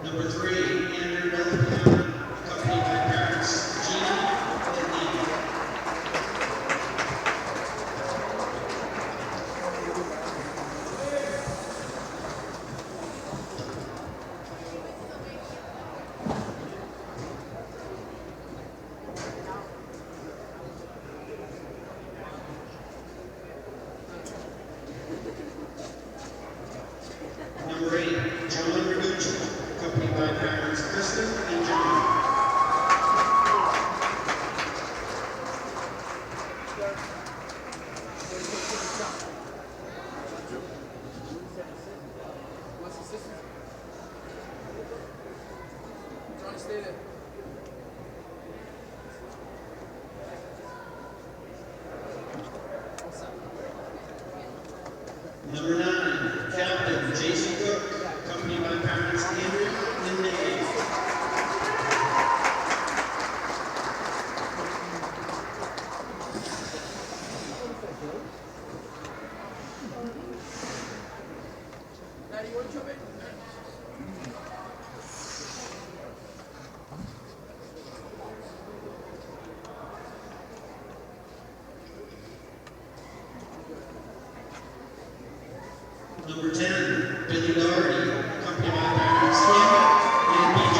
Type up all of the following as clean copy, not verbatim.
Number 3, Andrew Billerica, accompanied by parents Gina and Lee. Number 8, John Ragucci, accompanied by parents Kristen and John. Number 9, Captain Jason Cook, accompanied by parents Andrew and Nikki. Number 10, Billy Doherty, accompanied by parents Kim and BJ.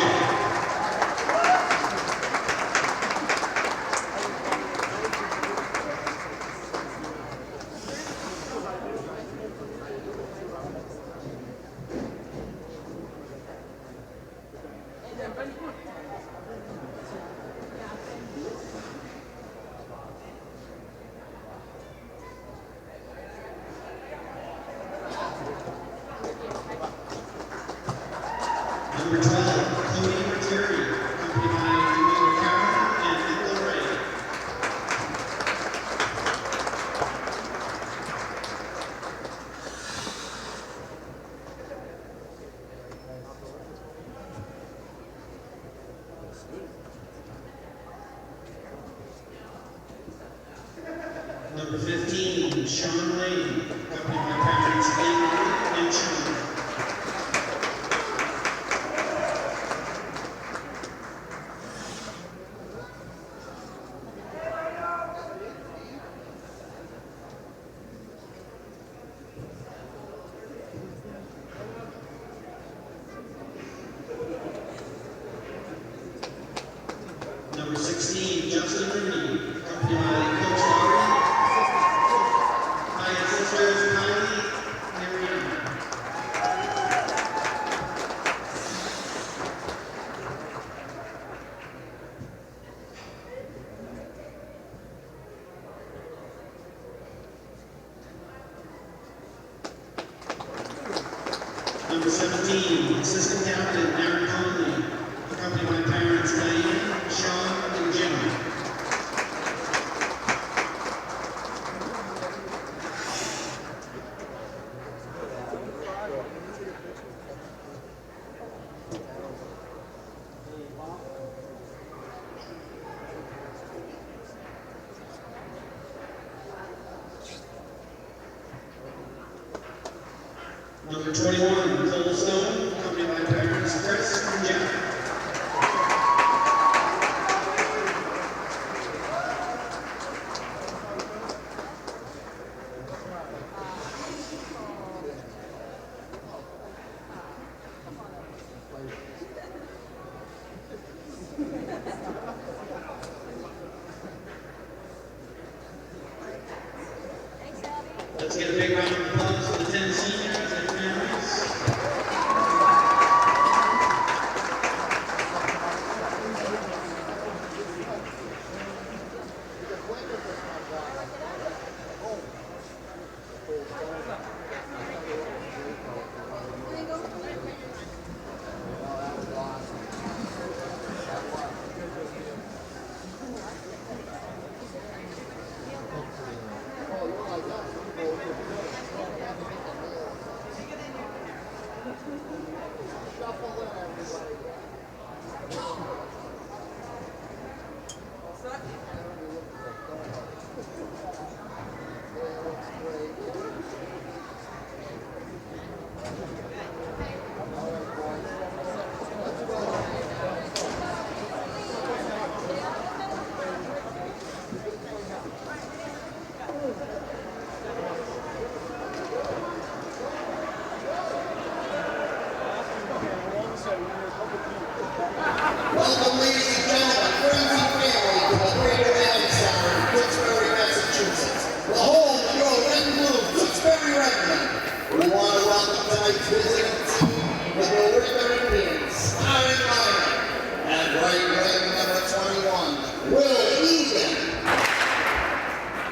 Number 12, Cody Terry, accompanied by Billerica and Uncle Ray. Number 15, Sean Lane, accompanied by parents Andrew and Sean. Number 16, Justin Rooney, accompanied by Tewksbury, by his sisters Kylie and Rihanna. Number 17, Assistant Captain Aaron Conley, accompanied by parents Diane, Sean, and Jim. Number 21, Cole Stone, accompanied by parents Chris and Jack. Let's get a big round of applause for the 10 seniors and families. welcome tonight's visiting team, the Billerica Indians, starting lineup. At right wing, number 21, Will Egan.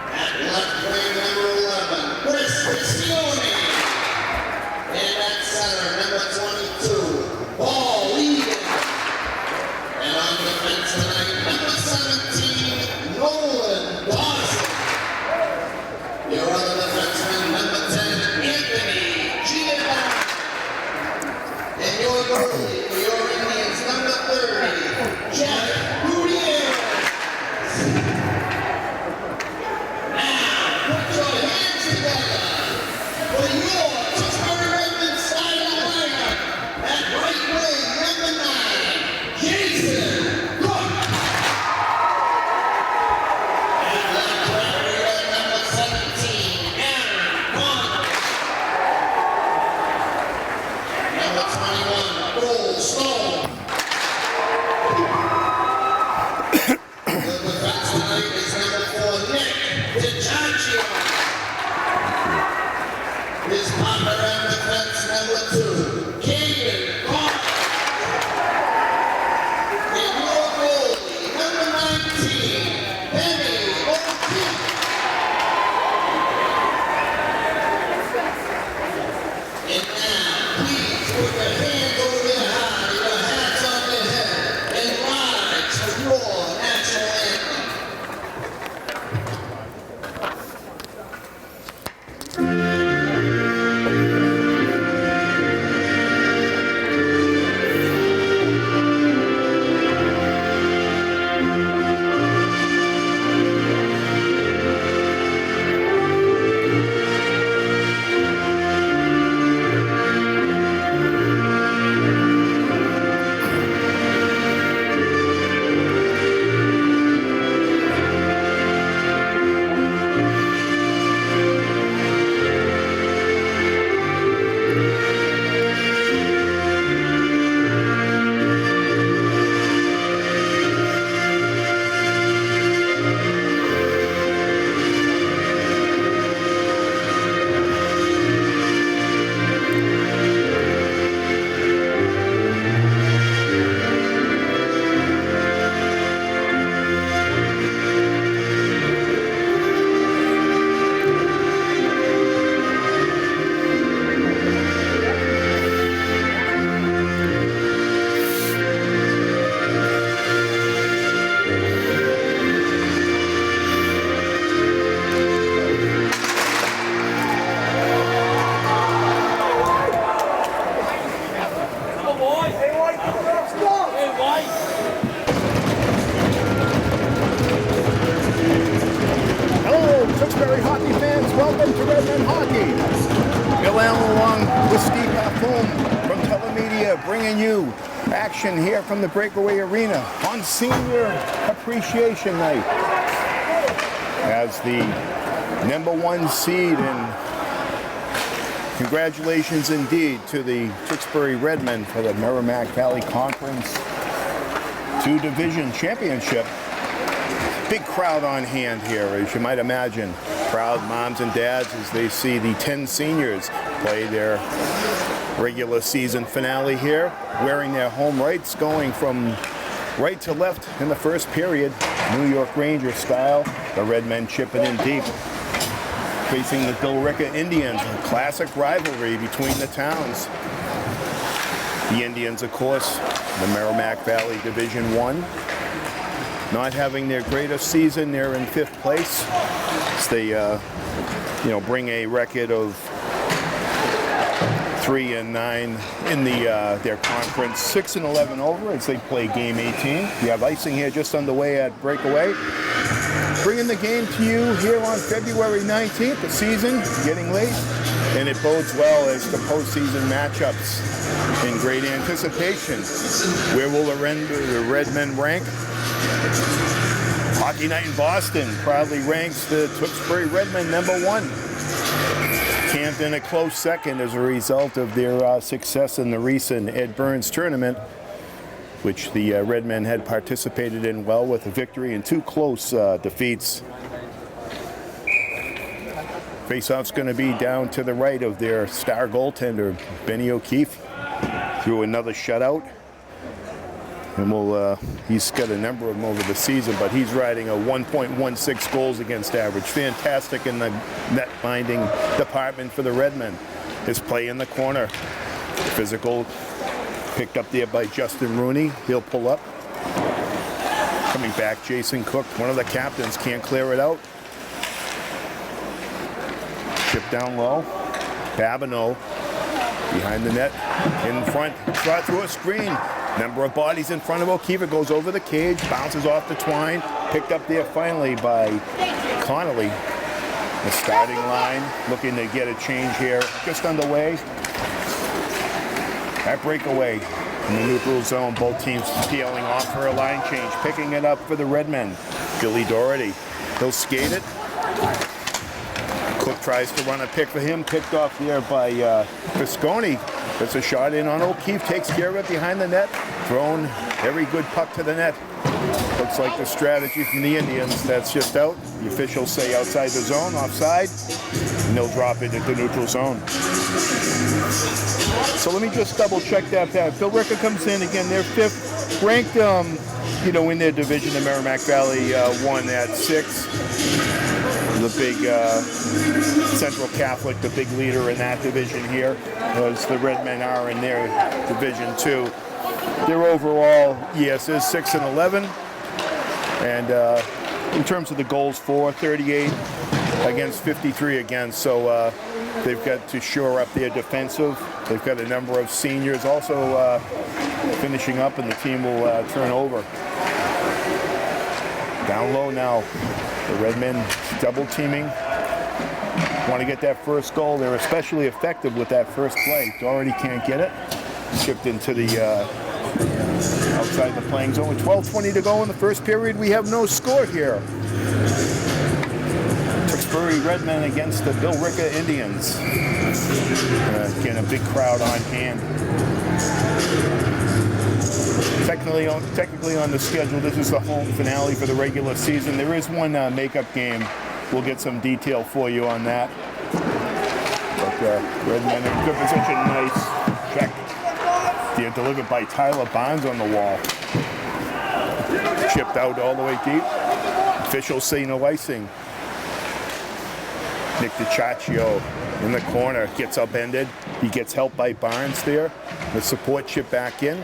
At left wing, number 11, Chris Piccioni. And at center, number 22, Paul Egan. And on defense tonight, number 17, Nolan Dawson. Your other defenseman, number 10, Anthony Giovanni. And your goalie for your Indians, number 30, Jeff Gutierrez. Now, put your hands together for your Tewksbury Redmond starting lineup. At right wing, number 9, Jason Cook. At left wing, number 17, Aaron Conley. Number 21, Cole Stone. The defense tonight is number 4, Nick DiGiorgio. His partner on defense, number 2, Caden Carter. And your goalie, number 19, Penny O'Keefe. And now, please put your hands over your heart, your hats on your head, and rise for your national anthem. Hello, Tewksbury hockey fans. Welcome to Redmond Hockey. Bill Allen along with Steve Bethune from Telemedia, bringing you action here from the Breakaway Arena on Senior Appreciation Night. As the #1 seed, and congratulations indeed to the Tewksbury Redmen for the Merrimack Valley Conference 2 Division Championship. Big crowd on hand here, as you might imagine. Proud moms and dads as they see the 10 seniors play their regular season finale here, wearing their home rights, going from right to left in the first period, New York Ranger style. The Redmen chipping in deep, facing the Billerica Indians, a classic rivalry between the towns. The Indians, of course, the Merrimack Valley Division 1. Not having their greatest season, they're in 5th place. As they, bring a record of 3-9 in their conference, 6-11 over as they play game 18. We have icing here just underway at Breakaway. Bringing the game to you here on February 19th. The season getting late, and it bodes well as the postseason matchups in great anticipation. Where will the Redmen rank? Hockey Night in Boston proudly ranks the Tewksbury Redmen #1. Camden a close second as a result of their success in the recent Ed Burns tournament, which the Redmen had participated in well with a victory and 2 close defeats. Faceoff's going to be down to the right of their star goaltender, Benny O'Keefe. Threw another shutout. And he's got a number of them over the season, but he's riding a 1.16 goals against average. Fantastic in the net binding department for the Redmen. His play in the corner. Physical, picked up there by Justin Rooney. He'll pull up. Coming back, Jason Cook, one of the captains, can't clear it out. Chip down low. Babineau behind the net, in front, shot through a screen. Number of bodies in front of O'Keefe. It goes over the cage, bounces off the twine. Picked up there finally by Connolly. The starting line, looking to get a change here. Just underway. That breakaway in the neutral zone. Both teams peeling off for a line change. Picking it up for the Redmen. Billy Doherty. He'll skate it. Cook tries to run a pick for him. Picked off there by Visconti. It's a shot in on O'Keefe. Takes care of it behind the net. Thrown every good puck to the net. Looks like the strategy from the Indians. That's just out. The officials say outside the zone, offside. And they'll drop it into neutral zone. So let me just double check that back. Billerica comes in again. They're fifth, ranked, in their division. The Merrimack Valley won at 6. The big Central Catholic, the big leader in that division here, as the Redmen are in their division too. Their overall ES is 6-11, and in terms of the goals for 38 against 53 against. So they've got to shore up their defensive. They've got a number of seniors also finishing up, and the team will turn over. Down low now. The Redmen double teaming. Want to get that first goal. They're especially effective with that first play. Doherty can't get it. Shipped into the outside the playing zone. With 12:20 to go in the first period, we have no score here. Tewksbury Redmen against the Billerica Indians. Again, a big crowd on hand. Technically on the schedule, this is the home finale for the regular season. There is one makeup game. We'll get some detail for you on that. But Redmen in good position. Nice check. They're delivered by Tyler Bonds on the wall. Chipped out all the way deep. Officials say no icing. Nick DiCiaccio in the corner gets upended. He gets helped by Barnes there. The support chip back in.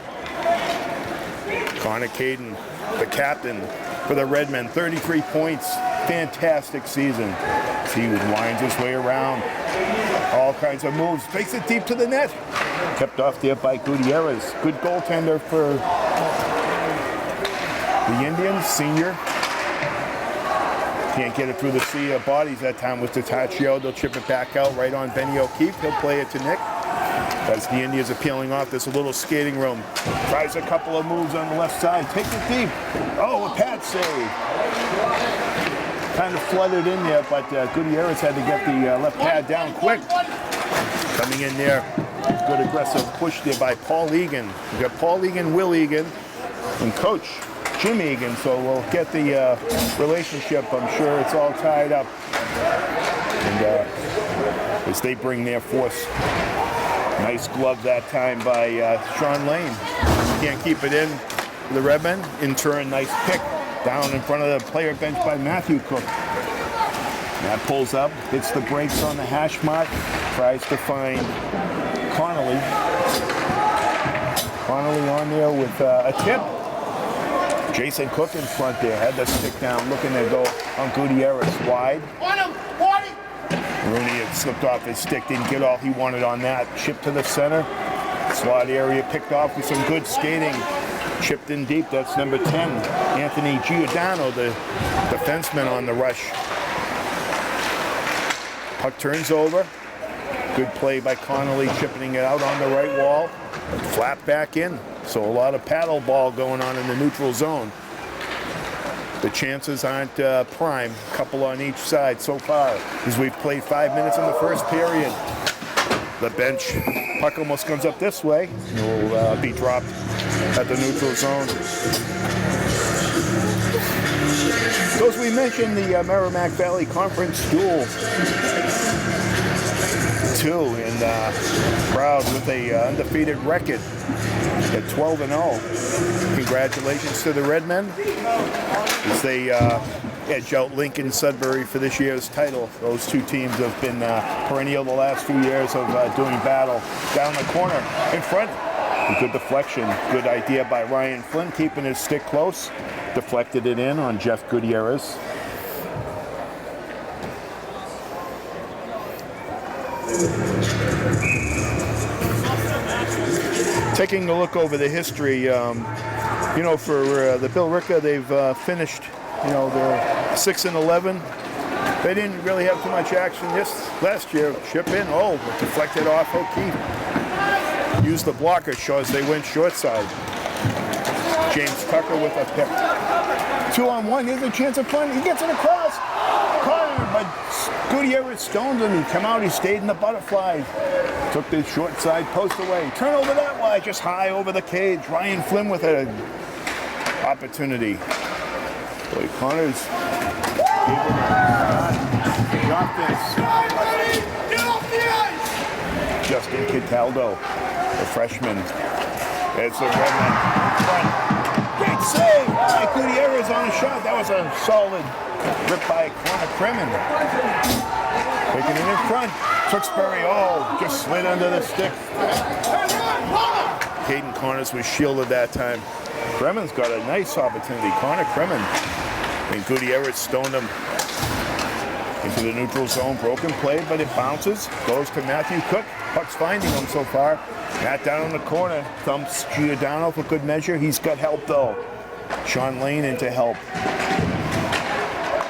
Connor Caden, the captain for the Redmen, 33 points. Fantastic season. He winds his way around. All kinds of moves. Takes it deep to the net. Kept off there by Gutierrez. Good goaltender for the Indians, senior. Can't get it through the sea of bodies that time with DiCiaccio. They'll chip it back out right on Benny O'Keefe. He'll play it to Nick. As the Indians are peeling off, there's a little skating room. Tries a couple of moves on the left side. Takes it deep. Oh, a pad save. Kind of flooded in there, but Gutierrez had to get the left pad down quick. Coming in there. Good aggressive push there by Paul Egan. We've got Paul Egan, Will Egan, and Coach Jim Egan. So we'll get the relationship. I'm sure it's all tied up. And as they bring their force. Nice glove that time by Sean Lane. Can't keep it in. The Redmen, in turn, nice pick down in front of the player bench by Matthew Cook. That pulls up, hits the brakes on the hash mark, tries to find Connolly. Connolly on there with a tip. Jason Cook in front there, had the stick down, looking to go on Gutierrez wide. Rooney had slipped off his stick, didn't get all he wanted on that. Chipped to the center. Slot area picked off with some good skating. Chipped in deep, that's number 10. Anthony Giordano, the defenseman on the rush. Puck turns over. Good play by Connolly, chipping it out on the right wall. Flat back in. So a lot of paddle ball going on in the neutral zone. The chances aren't prime. A couple on each side so far, as we've played 5 minutes in the first period. The bench, puck almost comes up this way. It will be dropped at the neutral zone. So as we mentioned, the Merrimack Valley Conference duel too, and proud with a undefeated record at 12-0. Congratulations to the Redmen as they edge out Lincoln Sudbury for this year's title. Those two teams have been perennial the last few years of doing battle. Down the corner in front. A good deflection. Good idea by Ryan Flynn, keeping his stick close. Deflected it in on Jeff Gutierrez. Taking a look over the history, you know, for the Billerica, they've finished, you know, they're 6-11. They didn't really have too much action this last year. Chip in, deflected off O'Keefe. Used the blocker, shows they went short side. James Tucker with a pick. 2-on-1, here's a chance of fun. He gets it across. Corner, but Gutierrez stoned him. He come out, he stayed in the butterfly. Took the short side post away. Turnover that way, just high over the cage. Ryan Flynn with an opportunity. Boy, Connors dropped this. Justin Cataldo, the freshman. It's the Redmen in front. Great save by Gutierrez on a shot. That was a solid rip by Connor Kremen. Taking it in front. Tewksbury, just slid under the stick. Caden Connors was shielded that time. Kremen's got a nice opportunity. Connor Kremen. And Gutierrez stoned him into the neutral zone. Broken play, but it bounces. Goes to Matthew Cook. Puck's finding him so far. Matt down in the corner. Thumps Giordano for good measure. He's got help, though. Sean Lane into help.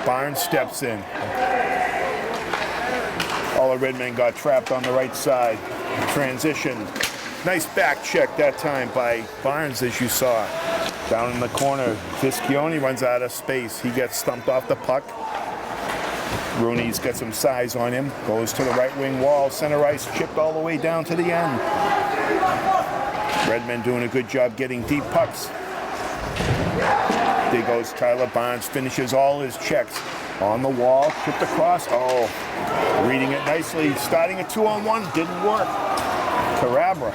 Barnes steps in. All the Redmen got trapped on the right side. Transition. Nice back check that time by Barnes, as you saw. Down in the corner, Viscione runs out of space. He gets stumped off the puck. Rooney's got some size on him. Goes to the right wing wall. Center ice chipped all the way down to the end. Redmen doing a good job getting deep pucks. There goes Tyler Barnes. Finishes all his checks. On the wall, chipped across. Reading it nicely. Starting a 2-on-1. Didn't work. Carabra.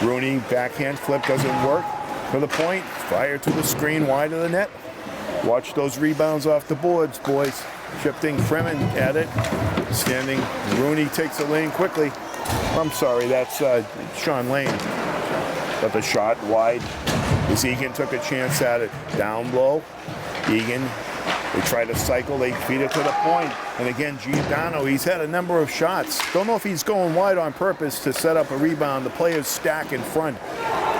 Rooney, backhand flip, doesn't work. For the point, fire to the screen, wide of the net. Watch those rebounds off the boards, boys. Shifting Freeman at it. Standing, Rooney takes the lane quickly. I'm sorry, that's Sean Lane. But the shot wide. As Egan took a chance at it. Down low. Egan, they try to cycle, they feed it to the point. And again, Giordano, he's had a number of shots. Don't know if he's going wide on purpose to set up a rebound. The players stack in front.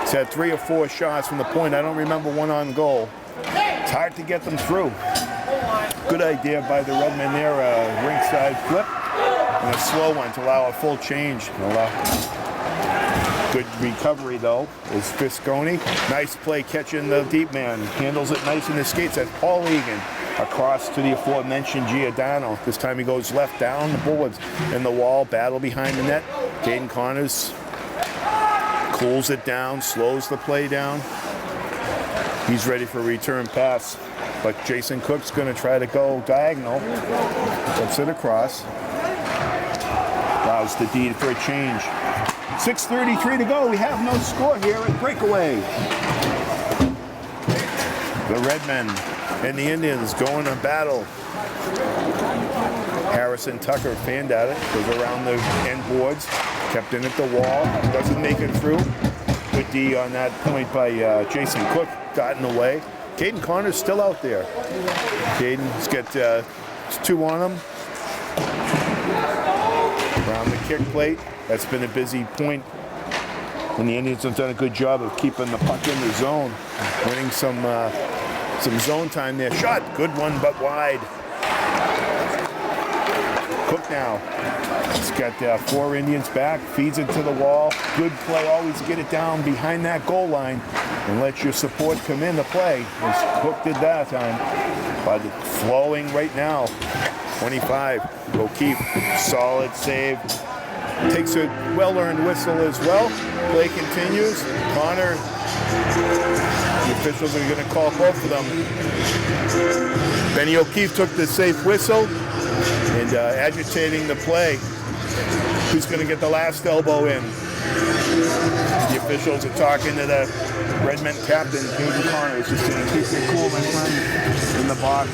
He's had 3 or 4 shots from the point. I don't remember one on goal. It's hard to get them through. Good idea by the Redmen there, a ringside flip and a slow one to allow a full change. Good recovery though is Viscione. Nice play catching the deep man. Handles it nice in the skates. That's Paul Egan across to the aforementioned Giordano. This time he goes left down the boards in the wall. Battle behind the net. Caden Connors cools it down, slows the play down. He's ready for a return pass, but Jason Cook's going to try to go diagonal. Puts it across. Allows the D for a change. 6:33 to go. We have no score here at breakaway. The Redmen and the Indians going to battle. Harrison Tucker fanned at it. Goes around the end boards. Kept in at the wall. Doesn't make it through. Good D on that point by Jason Cook. Gotten away. Caden Connor's still out there. Caden's got 2 on him. Around the kick plate. That's been a busy point. And the Indians have done a good job of keeping the puck in the zone. Winning some zone time there. Shot. Good one, but wide. Cook now. He's got 4 Indians back. Feeds it to the wall. Good play. Always get it down behind that goal line and let your support come in to play. As Cook did that time. But flowing right now. 25. O'Keefe. Solid save. Takes a well-earned whistle as well. Play continues. Connor. The officials are going to call both of them. Benny O'Keefe took the safe whistle and agitating the play. who's going to get the last elbow in. The officials are talking to the Redmen captain, Caden Connors, just saying, keep it cool, my friend, in the box.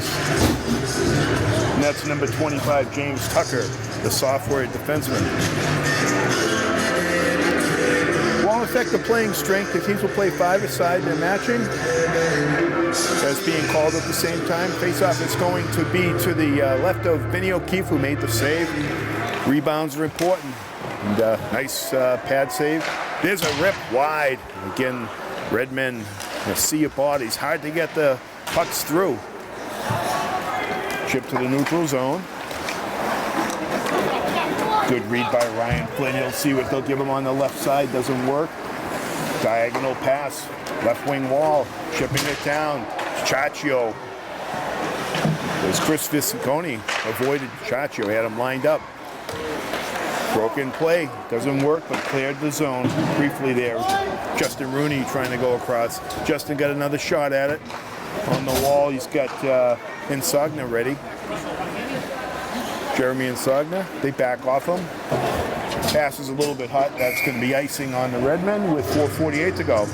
And that's number 25, James Tucker, the sophomore defenseman. Won't affect the playing strength. The teams will play 5-a-side. They're matching. That's being called at the same time. Face-off is going to be to the left of Vinny O'Keefe, who made the save. Rebounds are important. And nice pad save. There's a rip wide. Again, Redmen, a sea of bodies. Hard to get the pucks through. Chip to the neutral zone. Good read by Ryan Flynn. He'll see what they'll give him on the left side. Doesn't work. Diagonal pass. Left wing wall. Chipping it down. Chaccio. There's Chris Visconi. Avoided Chaccio. Had him lined up. Broken play. Doesn't work, but cleared the zone briefly there. Justin Rooney trying to go across. Justin got another shot at it. On the wall, he's got Insogna ready. Jeremy Insogna, they back off him. Pass is a little bit hot. That's going to be icing on the Redmen with 4:48 to go.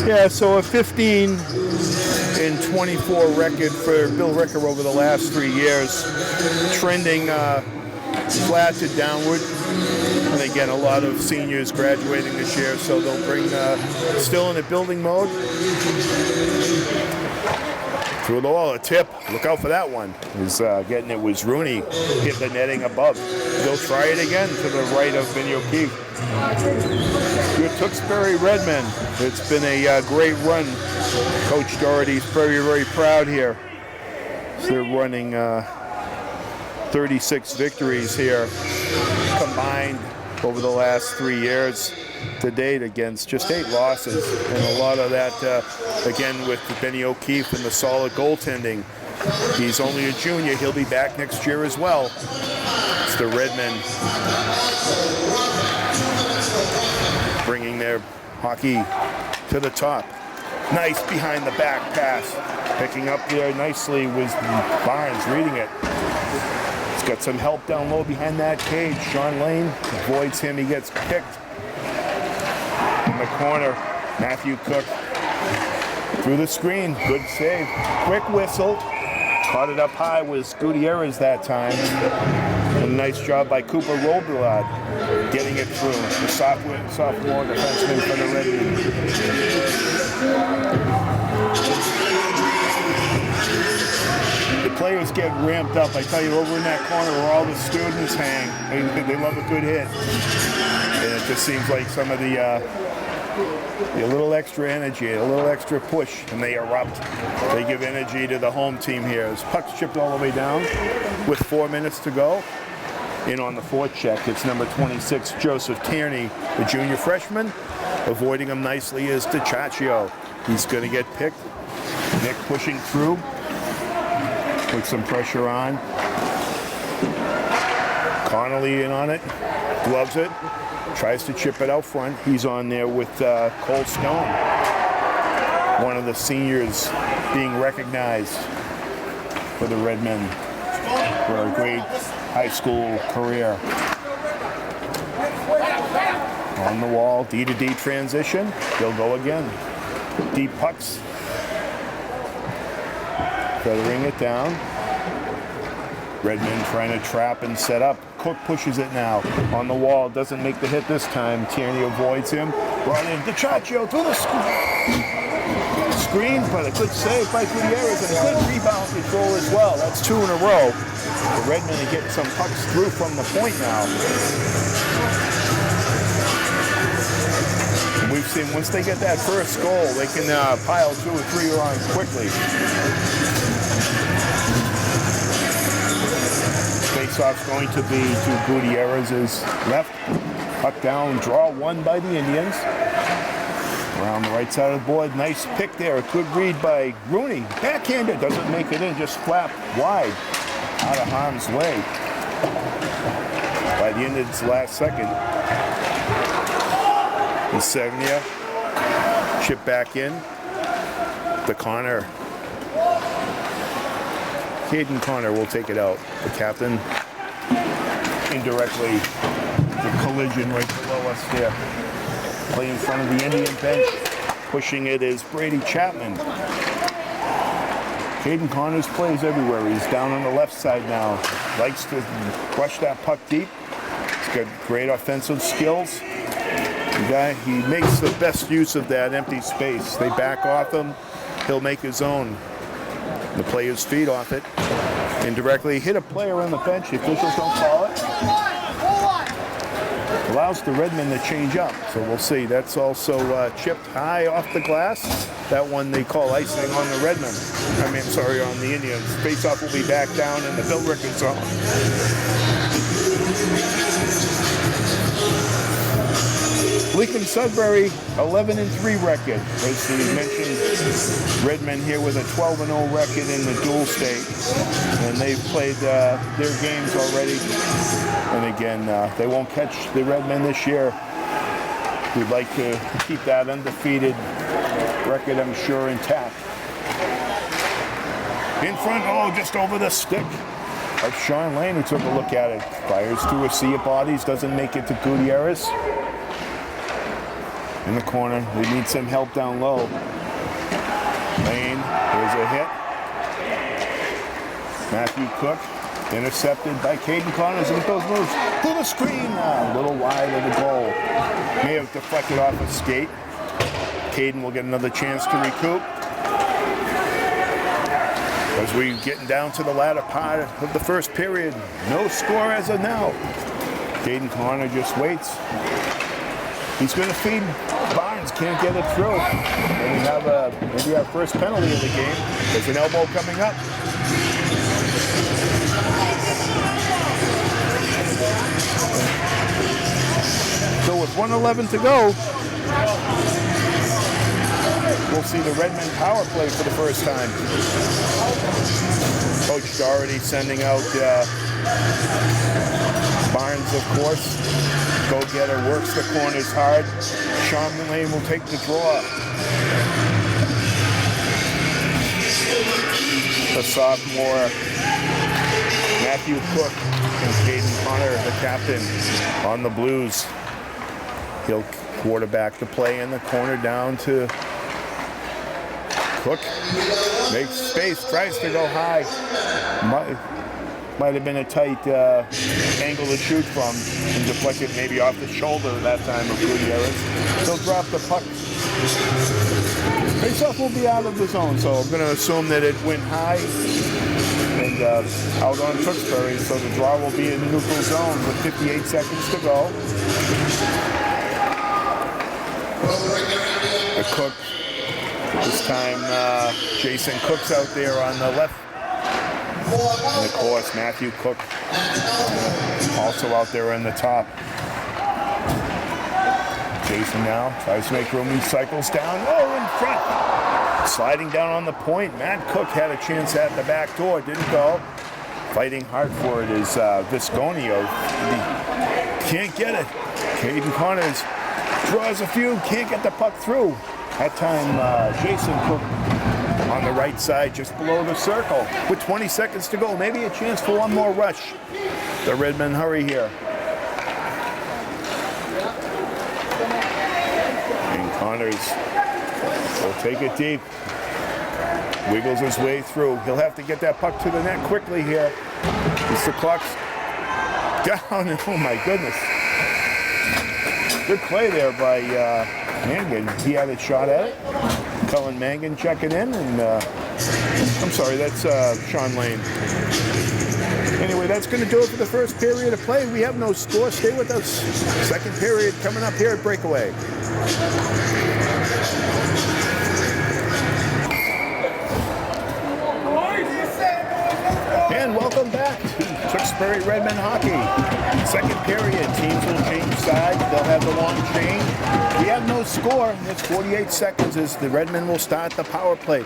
Yeah, so a 15-24 record for Billerica over the last 3 years, trending flat to downward. And again, a lot of seniors graduating this year, so they'll bring, still in a building mode. Through the wall, a tip. Look out for that one. Getting it was Rooney. Hit the netting above. They'll try it again to the right of Vinny O'Keefe. Your Tewksbury Redmen. It's been a great run. Coach Doherty's very, very proud here. So they're running 36 victories here combined over the last 3 years to date against just 8 losses. And a lot of that, again, with Vinny O'Keefe and the solid goaltending. He's only a junior. He'll be back next year as well. It's the Redmen bringing their hockey to the top. Nice behind the back pass. Picking up there nicely was Barnes reading it. He's got some help down low behind that cage. Sean Lane avoids him. He gets picked in the corner. Matthew Cook through the screen. Good save. Quick whistle. Caught it up high was Gutierrez that time. And a nice job by Cooper Robillard getting it through. The sophomore defenseman for the Redmen. The players get ramped up. I tell you, over in that corner where all the students hang, they love a good hit. And it just seems like some of the a little extra energy, a little extra push, and they erupt. They give energy to the home team here. As puck's chipped all the way down with 4 minutes to go. In on the forecheck, it's number 26, Joseph Tierney, the junior freshman. Avoiding him nicely is DiCaccio. He's going to get picked. Nick pushing through. Put some pressure on. Connolly in on it. Gloves it. Tries to chip it out front. He's on there with Cole Stone. One of the seniors being recognized for the Redmen for a great high school career. On the wall, D-to-D transition. They'll go again. Deep pucks. Feathering it down. Redmen trying to trap and set up. Cook pushes it now. On the wall, doesn't make the hit this time. Tierney avoids him. Brought in DiCaccio through the screen, but a good save by Gutierrez and a good rebound control as well. That's 2 in a row. The Redmen are getting some pucks through from the point now. We've seen once they get that first goal, they can pile 2 or 3 on quickly. Face-off's going to be to Gutierrez's left. Puck down, draw 1 by the Indians. Around the right side of the board, nice pick there. A good read by Rooney. Backhander, doesn't make it in, just flap wide. Out of harm's way. By the end of its last second. Insegnia, chip back in. The Connor Caden Connor will take it out. The captain indirectly, the collision right below us there. Play in front of the Indian bench. Pushing it is Brady Chapman. Caden Connors plays everywhere. He's down on the left side now. Likes to crush that puck deep. He's got great offensive skills. The guy, he makes the best use of that empty space. They back off him. He'll make his own. The players feed off it. Indirectly hit a player on the bench. The officials don't call it. Allows the Redmen to change up. So we'll see. That's also chipped high off the glass. That one they call icing on the Redmen. Sorry, on the Indians. Face-off will be back down in the Billerica zone. Lincoln Sudbury, 11-3 record. As we mentioned, Redmen here with a 12-0 record in the dual state. And they've played their games already. And again, they won't catch the Redmen this year. We'd like to keep that undefeated record, I'm sure, intact. In front, just over the stick. That's Sean Lane who took a look at it. Fires through a sea of bodies, doesn't make it to Gutierrez. In the corner, they need some help down low. Lane, here's a hit. Matthew Cook, intercepted by Caden Connors. Look at those moves. To the screen, a little wide of the goal. May have deflected off a skate. Caden will get another chance to recoup. As we're getting down to the latter part of the first period, no score as of now. Caden Connor just waits. He's going to feed Barnes, can't get it through. And we have maybe our first penalty of the game. There's an elbow coming up. So with 1:11 to go, we'll see the Redmen power play for the first time. Coach Doherty sending out Barnes, of course. Go-getter, works the corners hard. Sean Lane will take the draw. The sophomore, Matthew Cook, and Caden Connor, the captain, on the Blues. He'll quarterback the play in the corner down to Cook. Makes space, tries to go high. Might have been a tight angle to shoot from, and deflected maybe off the shoulder that time of Gutierrez. He'll drop the puck. Face-off will be out of the zone, so I'm going to assume that it went high and out on Tewksbury, so the draw will be in the neutral zone with 58 seconds to go. The Cook, this time Jason Cook's out there on the left. And of course, Matthew Cook also out there in the top. Jason now tries to make room. He cycles down. In front. Sliding down on the point. Matt Cook had a chance at the back door. Didn't go. Fighting hard for it is Visconio. Can't get it. Caden Connors draws a few. Can't get the puck through. That time, Jason Cook on the right side, just below the circle. With 20 seconds to go, maybe a chance for one more rush. The Redmen hurry here. And Connors will take it deep. Wiggles his way through. He'll have to get that puck to the net quickly here. As the clock's down. Oh my goodness. Good play there by Mangan. He had a shot at it. Cullen Mangan checking in, and I'm sorry, that's Sean Lane. Anyway, that's going to do it for the first period of play. We have no score. Stay with us. Second period coming up here at Breakaway. And welcome back to Tewksbury Redmen hockey. Second period, teams will change sides. They'll have the long chain. We have no score. It's 48 seconds as the Redmen will start the power play.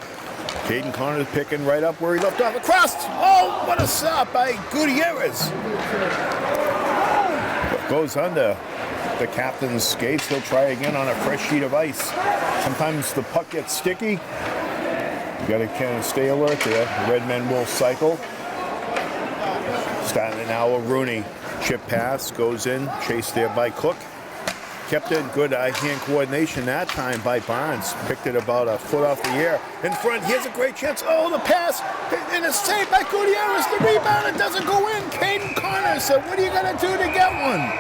Caden Connors picking right up where he left off. Across! Oh, what a stop by Gutierrez. Goes under the captain's skates. He'll try again on a fresh sheet of ice. Sometimes the puck gets sticky. You got to kind of stay alert there. The Redmen will cycle. Starting now with Rooney. Chip pass goes in, chased there by Cook. Kept in good eye-hand coordination that time by Barnes. Picked it about a foot off the air. In front, here's a great chance. Oh, the pass, and it's saved by Gutierrez. The rebound, it doesn't go in. Caden Connors said, what are you going to do to get one?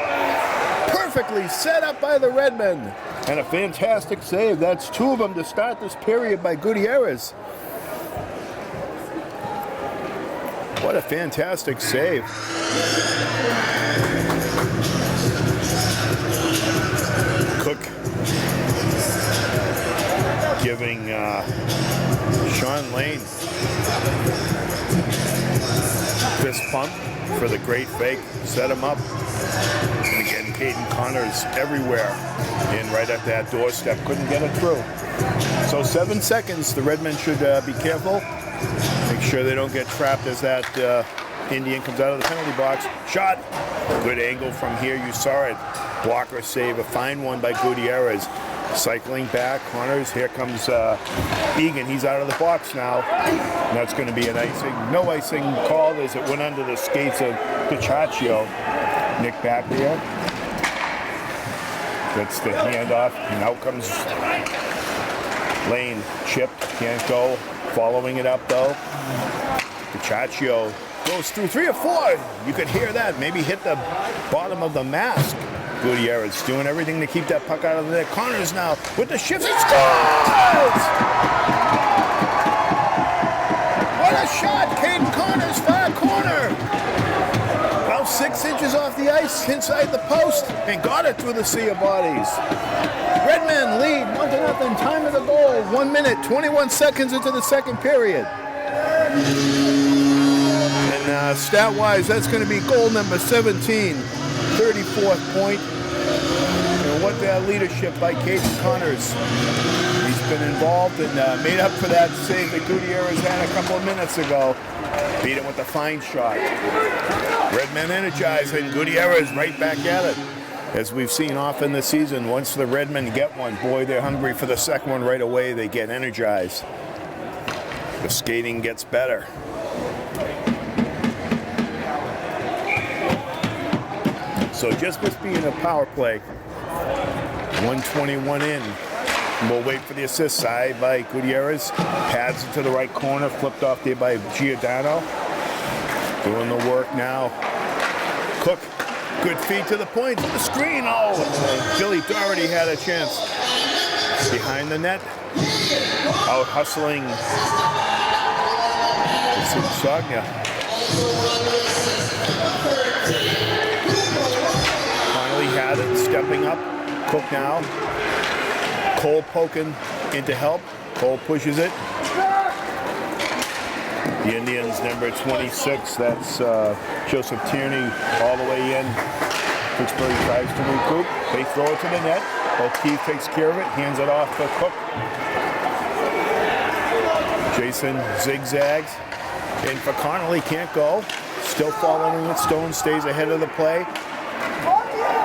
Perfectly set up by the Redmen. And a fantastic save. That's two of them to start this period by Gutierrez. What a fantastic save. Cook giving Sean Lane fist pump for the great fake. Set him up. And again, Caden Connors everywhere. And right at that doorstep. Couldn't get it through. So 7 seconds. The Redmen should be careful. Make sure they don't get trapped as that Indian comes out of the penalty box. Shot. Good angle from here. You saw it. Blocker save. A fine one by Gutierrez. Cycling back. Connors. Here comes Egan. He's out of the box now. And that's going to be an icing. No icing called as it went under the skates of Picaccio. Nick back there. Gets the handoff. And out comes Lane. Chip. Can't go. Following it up though. Picaccio goes through 3 or 4. You could hear that. Maybe hit the bottom of the mask. Gutierrez doing everything to keep that puck out of the net. Connors now with the shift. He scores! What a shot! Caden Connors, far corner. About 6 inches off the ice inside the post and got it through the sea of bodies. Redmen lead 1-0. Time of the goal, 1 minute, 21 seconds into the second period. And stat-wise, that's going to be goal number 17, 34th point. And what that leadership by Caden Connors. He's been involved and made up for that save that Gutierrez had a couple of minutes ago. Beat him with a fine shot. Redmen energized and Gutierrez right back at it. As we've seen often this season, once the Redmen get one, boy, they're hungry for the second one right away. They get energized. The skating gets better. So just this being a power play, 121 in. We'll wait for the assist side by Gutierrez. Pads it to the right corner, flipped off there by Giordano. Doing the work now. Cook. Good feed to the point, to the screen. Oh, Billy Doherty had a chance. Behind the net. Out hustling. It's Insognia. Finally had it, stepping up. Cook now. Cole poking into help. Cole pushes it. The Indians, number 26, that's Joseph Tierney all the way in. Tewksbury tries to recoup. They throw it to the net. O'Keefe takes care of it, hands it off to Cook. Jason zigzags. In for Connolly, can't go. Still following with Stone, stays ahead of the play.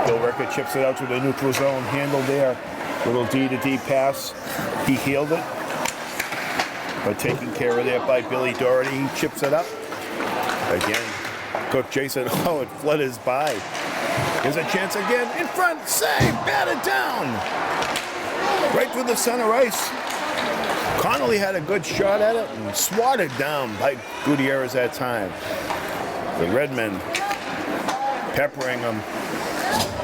Billerica chips it out to the neutral zone, handled there. Little D-to-D pass. He healed it. But taken care of there by Billy Doherty. He chips it up. Again, Cook Jason. Oh, it flutters by. Here's a chance again. In front. Save. Batted down. Right through the center ice. Connolly had a good shot at it and swatted down by Gutierrez that time. The Redmen peppering them.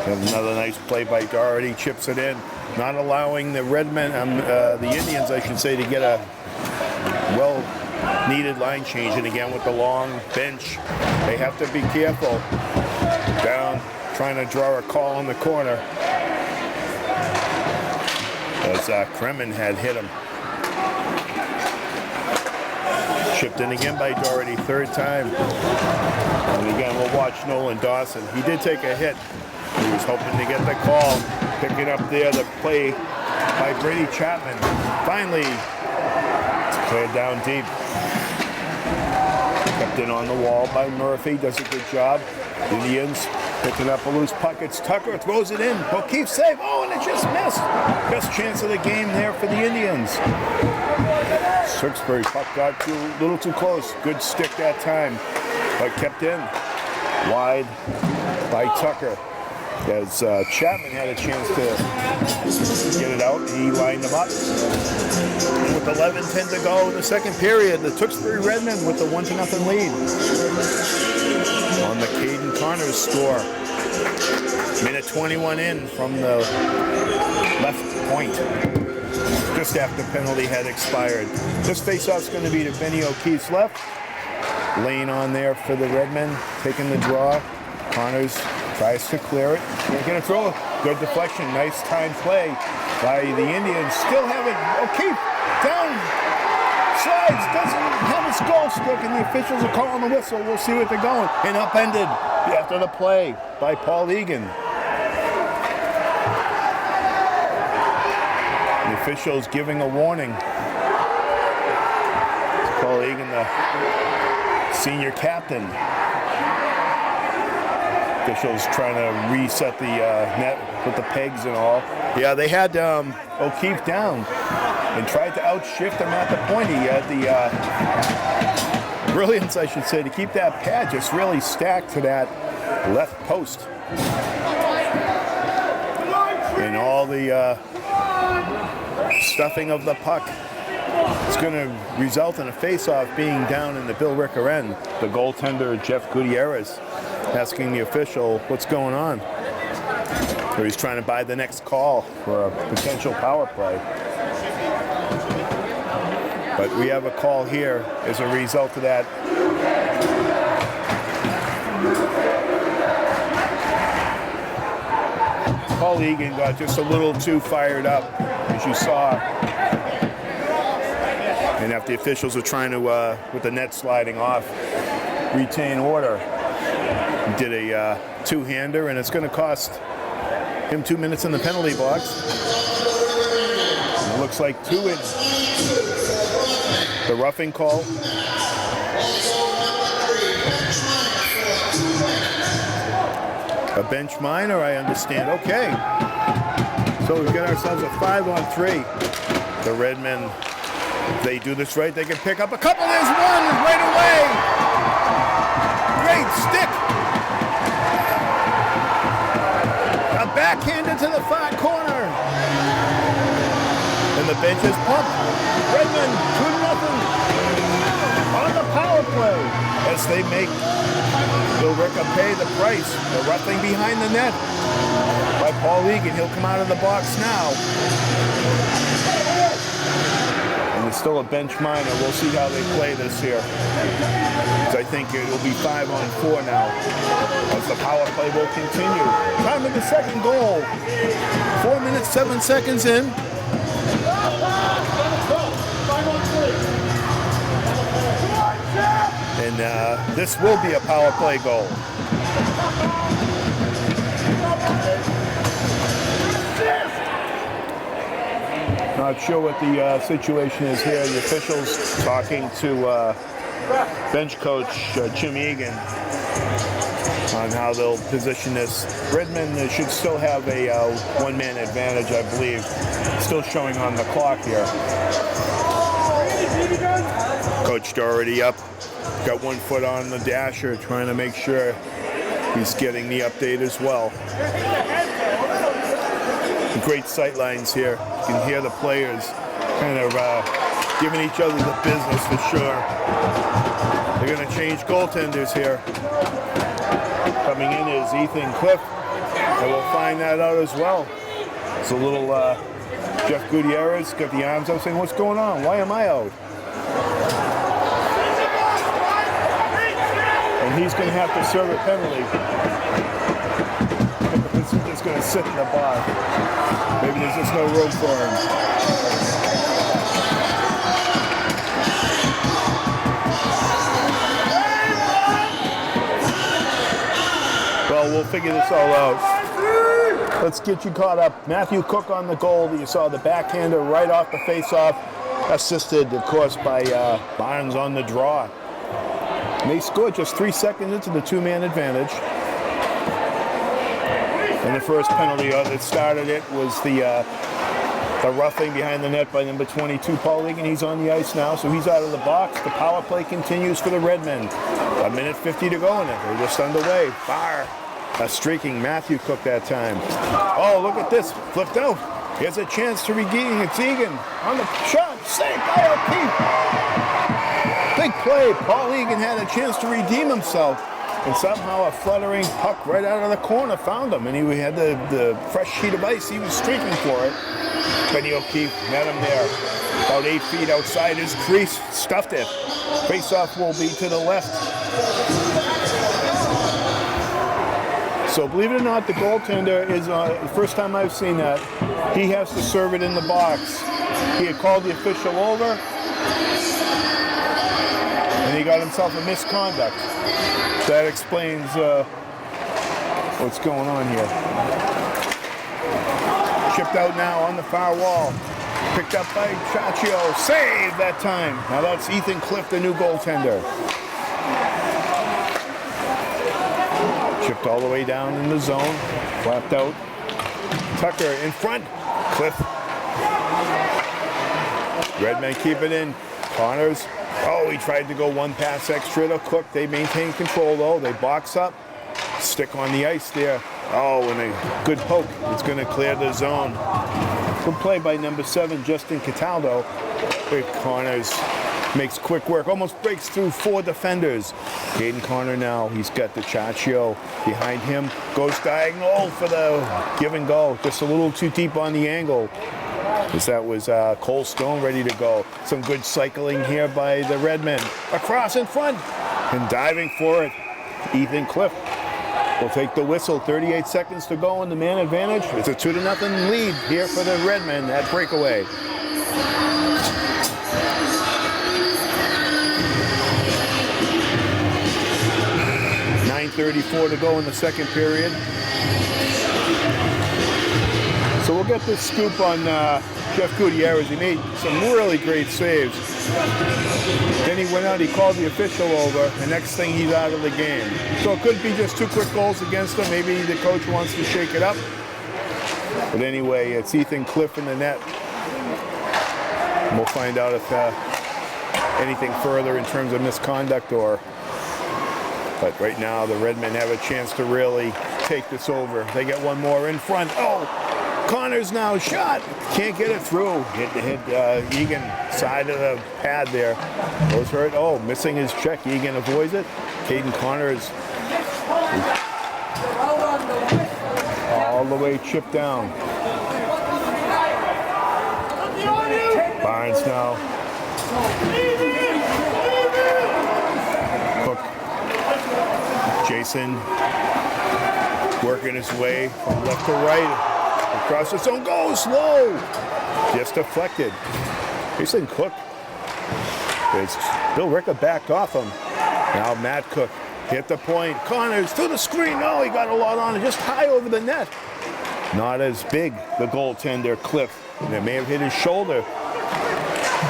Another nice play by Doherty. Chips it in. Not allowing the Redmen, the Indians, I should say, to get a well-needed line change. And again, with the long bench, they have to be careful. Down, trying to draw a call in the corner. As Kremen had hit him. Chipped in again by Doherty, third time. And again, we'll watch Nolan Dawson. He did take a hit. He was hoping to get the call. Picking up there the play by Brady Chapman. Finally, played down deep. Kept in on the wall by Murphy. Does a good job. Indians picking up a loose puck. It's Tucker. Throws it in. O'Keefe save. Oh, and it just missed. Best chance of the game there for the Indians. Tewksbury puck got a little too close. Good stick that time, but kept in. Wide by Tucker. As Chapman had a chance to get it out, he lined them up. And with 11:10 to go in the second period, the Tewksbury Redmen with the 1-0 lead on the Caden Connors score. Minute 21 in from the left point, just after penalty had expired. This face-off's going to be to Benny O'Keefe's left. Lane on there for the Redmen, taking the draw. Connors tries to clear it. Can't get a throw. Good deflection. Nice time play by the Indians. Still have it. O'Keefe down. Slides. Doesn't have his goal stick, and the officials are calling the whistle. We'll see what they're going. And upended after the play by Paul Egan. The officials giving a warning. Paul Egan, the senior captain. Officials trying to reset the net with the pegs and all. Yeah, they had O'Keefe down and tried to outshift him at the point. He had the brilliance, I should say, to keep that pad just really stacked to that left post. And all the stuffing of the puck. It's going to result in a face-off being down in the Billerica end. The goaltender, Jeff Gutierrez, asking the official what's going on. Or he's trying to buy the next call for a potential power play. But we have a call here as a result of that. Paul Egan got just a little too fired up, as you saw. And after the officials are trying to, with the net sliding off, retain order. He did a two-hander, and it's going to cost him 2 minutes in the penalty box. And it looks like 2 in the roughing call. A bench minor, I understand. Okay. So we've got ourselves a 5-on-3. The Redmen, if they do this right, they can pick up a couple. There's one right away. Great stick. A backhander to the far corner. And the bench is pumped. Redmen 2-0 on the power play as they make Billerica pay the price. The roughing behind the net by Paul Egan. He'll come out of the box now. And it's still a bench minor. We'll see how they play this here. I think it will be 5-on-4 now as the power play will continue. Time of the second goal. 4 minutes, 7 seconds in. And this will be a power play goal. Not sure what the situation is here. The officials talking to bench coach Jim Egan on how they'll position this. Redmen should still have a one-man advantage, I believe. Still showing on the clock here. Coach Doherty up. Got 1 foot on the dasher, trying to make sure he's getting the update as well. Great sight lines here. You can hear the players kind of giving each other the business for sure. They're going to change goaltenders here. Coming in is Ethan Cliff, and we'll find that out as well. It's a little Jeff Gutierrez got the arms up saying, what's going on? Why am I out? And he's going to have to serve a penalty. He's just going to sit in the bar. Maybe there's just no room for him. Well, we'll figure this all out. Let's get you caught up. Matthew Cook on the goal. You saw the backhander right off the face-off. Assisted, of course, by Barnes on the draw. And they scored just 3 seconds into the 2-man advantage. And the first penalty that started it was the The roughing behind the net by number 22, Paul Egan. He's on the ice now, so he's out of the box. The power play continues for the Redmen. 1:50 to go in it. They're just underway. Fire. A streaking Matthew Cook that time. Oh, look at this. Flipped out. Here's a chance to regain. It's Egan on the shot. Saved by O'Keefe. Big play. Paul Egan had a chance to redeem himself. And somehow a fluttering puck right out of the corner found him. And he had the fresh sheet of ice. He was streaking for it. Benny O'Keefe met him there. About 8 feet outside his crease. Stuffed it. Face-off will be to the left. So believe it or not, the goaltender is, the first time I've seen that, he has to serve it in the box. He had called the official over. And he got himself a misconduct. That explains what's going on here. Chipped out now on the far wall. Picked up by Chaccio. Save that time. Now that's Ethan Cliff, the new goaltender. Chipped all the way down in the zone. Flapped out. Tucker in front. Cliff. Redmen keep it in. Connors. Oh, he tried to go one pass extra to Cook. They maintain control, though. They box up. Stick on the ice there. Oh, and a good poke. It's going to clear the zone. Good play by number 7, Justin Cataldo. Big Connors makes quick work. Almost breaks through 4 defenders. Caden Connor now. He's got the Chaccio behind him. Goes diagonal for the give and go. Just a little too deep on the angle. As that was Cole Stone ready to go. Some good cycling here by the Redmen. Across in front and diving for it. Ethan Cliff will take the whistle. 38 seconds to go on the man advantage. It's a 2-0 lead here for the Redmen at breakaway. .34 to go in the second period. So we'll get this scoop on Jeff Gutierrez. He made some really great saves. Then he went out, he called the official over, and next thing he's out of the game. So it could be just 2 quick goals against him. Maybe the coach wants to shake it up. But anyway, it's Ethan Cliff in the net. And we'll find out if anything further in terms of misconduct or... But right now, the Redmen have a chance to really take this over. They get one more in front. Oh! Connors now shot. Can't get it through. Hit Egan side of the pad there. Goes hurt. Oh, missing his check. Egan avoids it. Caden Connors all the way chipped down. Barnes now. Cook. Jason working his way from left to right. Across the zone, goes slow. Just deflected. Jason Cook. It's Billerica backed off him. Now Matt Cook hit the point. Connors to the screen. No, he got a lot on it. Just high over the net. Not as big, the goaltender, Cliff. And it may have hit his shoulder.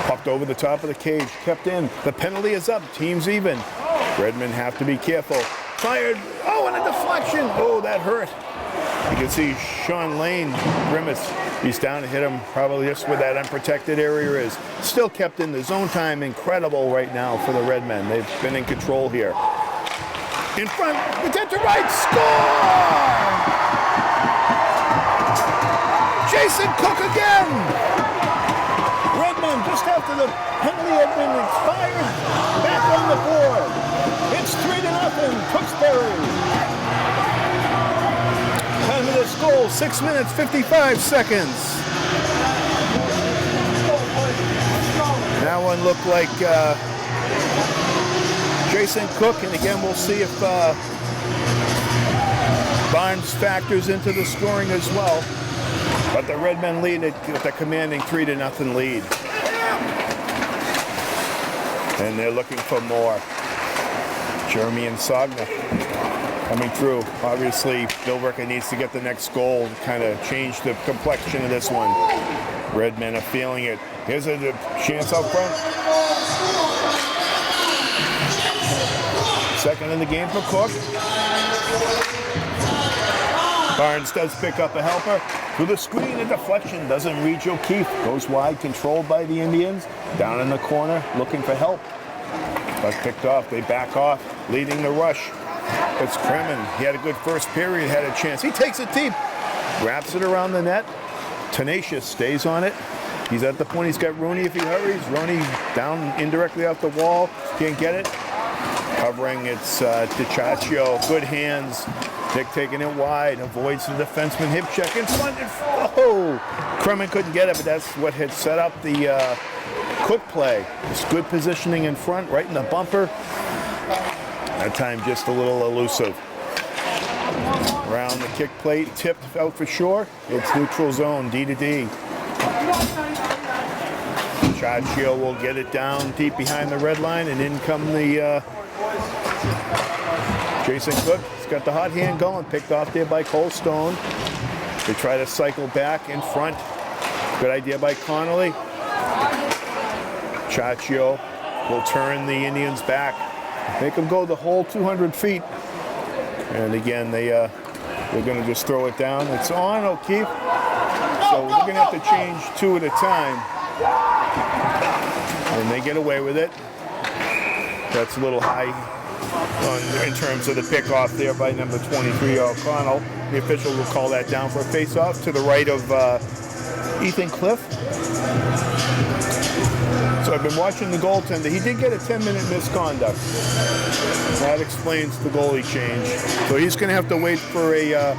Pucked over the top of the cage. Kept in. The penalty is up. Team's even. Redmen have to be careful. Fired. Oh, and a deflection. Oh, that hurt. You can see Sean Lane grimace. He's down to hit him probably just where that unprotected area is. Still kept in the zone time. Incredible right now for the Redmen. They've been in control here. In front, intent to right, score! Jason Cook again! Redmen, just after the penalty had been expired, back on the board. It's 3-0, Tewksbury. Time of this goal, 6 minutes, 55 seconds. That one looked like Jason Cook, and again, we'll see if Barnes factors into the scoring as well. But the Redmen lead it with a commanding 3-0 lead. And they're looking for more. Jeremy and Sogna coming through. Obviously, Billerica needs to get the next goal to kind of change the complexion of this one. Redmen are feeling it. Here's a chance out front. Second in the game for Cook. Barnes does pick up a helper. Through the screen, a deflection doesn't reach O'Keefe. Goes wide, controlled by the Indians. Down in the corner, looking for help. But picked off. They back off, leading the rush. It's Kremen. He had a good first period, had a chance. He takes it deep, wraps it around the net. Tenacious stays on it. He's at the point. He's got Rooney if he hurries. Rooney down indirectly off the wall. Can't get it. Covering, it's DiCiaccio. Good hands. Dick taking it wide. Avoids the defenseman. Hip check in front. Oh! Kremen couldn't get it, but that's what had set up the Cook play. It's good positioning in front, right in the bumper. That time just a little elusive. Around the kick plate, tipped out for sure. It's neutral zone, D to D. Chaccio will get it down deep behind the red line, and in come the Jason Cook. He's got the hot hand going, picked off there by Cole Stone. They try to cycle back in front. Good idea by Connolly. Chaccio will turn the Indians back. Make them go the whole 200 feet. And again, they're going to just throw it down. It's on O'Keefe. So we're going to have to change two at a time. And they get away with it. That's a little high in terms of the pickoff there by number 23, O'Connell. The official will call that down for a face-off to the right of Ethan Cliff. So I've been watching the goaltender. He did get a 10-minute misconduct. That explains the goalie change. So he's going to have to wait for a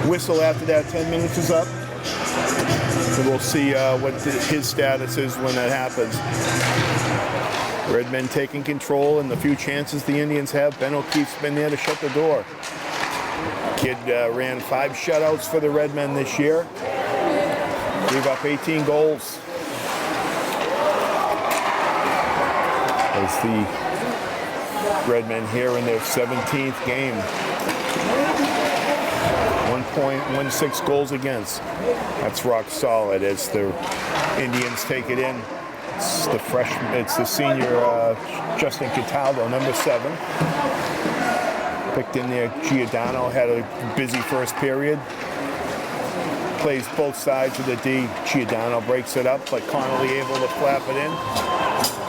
whistle after that 10 minutes is up. So we'll see what his status is when that happens. Redmen taking control, and the few chances the Indians have, Ben O'Keefe's been there to shut the door. Kid ran 5 shutouts for the Redmen this year. Gave up 18 goals. As the Redmen here in their 17th game. 1.16 goals against. That's rock solid as the Indians take it in. It's the senior Justin Cataldo, number 7. Picked in there. Giordano had a busy first period. Plays both sides of the D. Giordano breaks it up, but Connolly able to flap it in.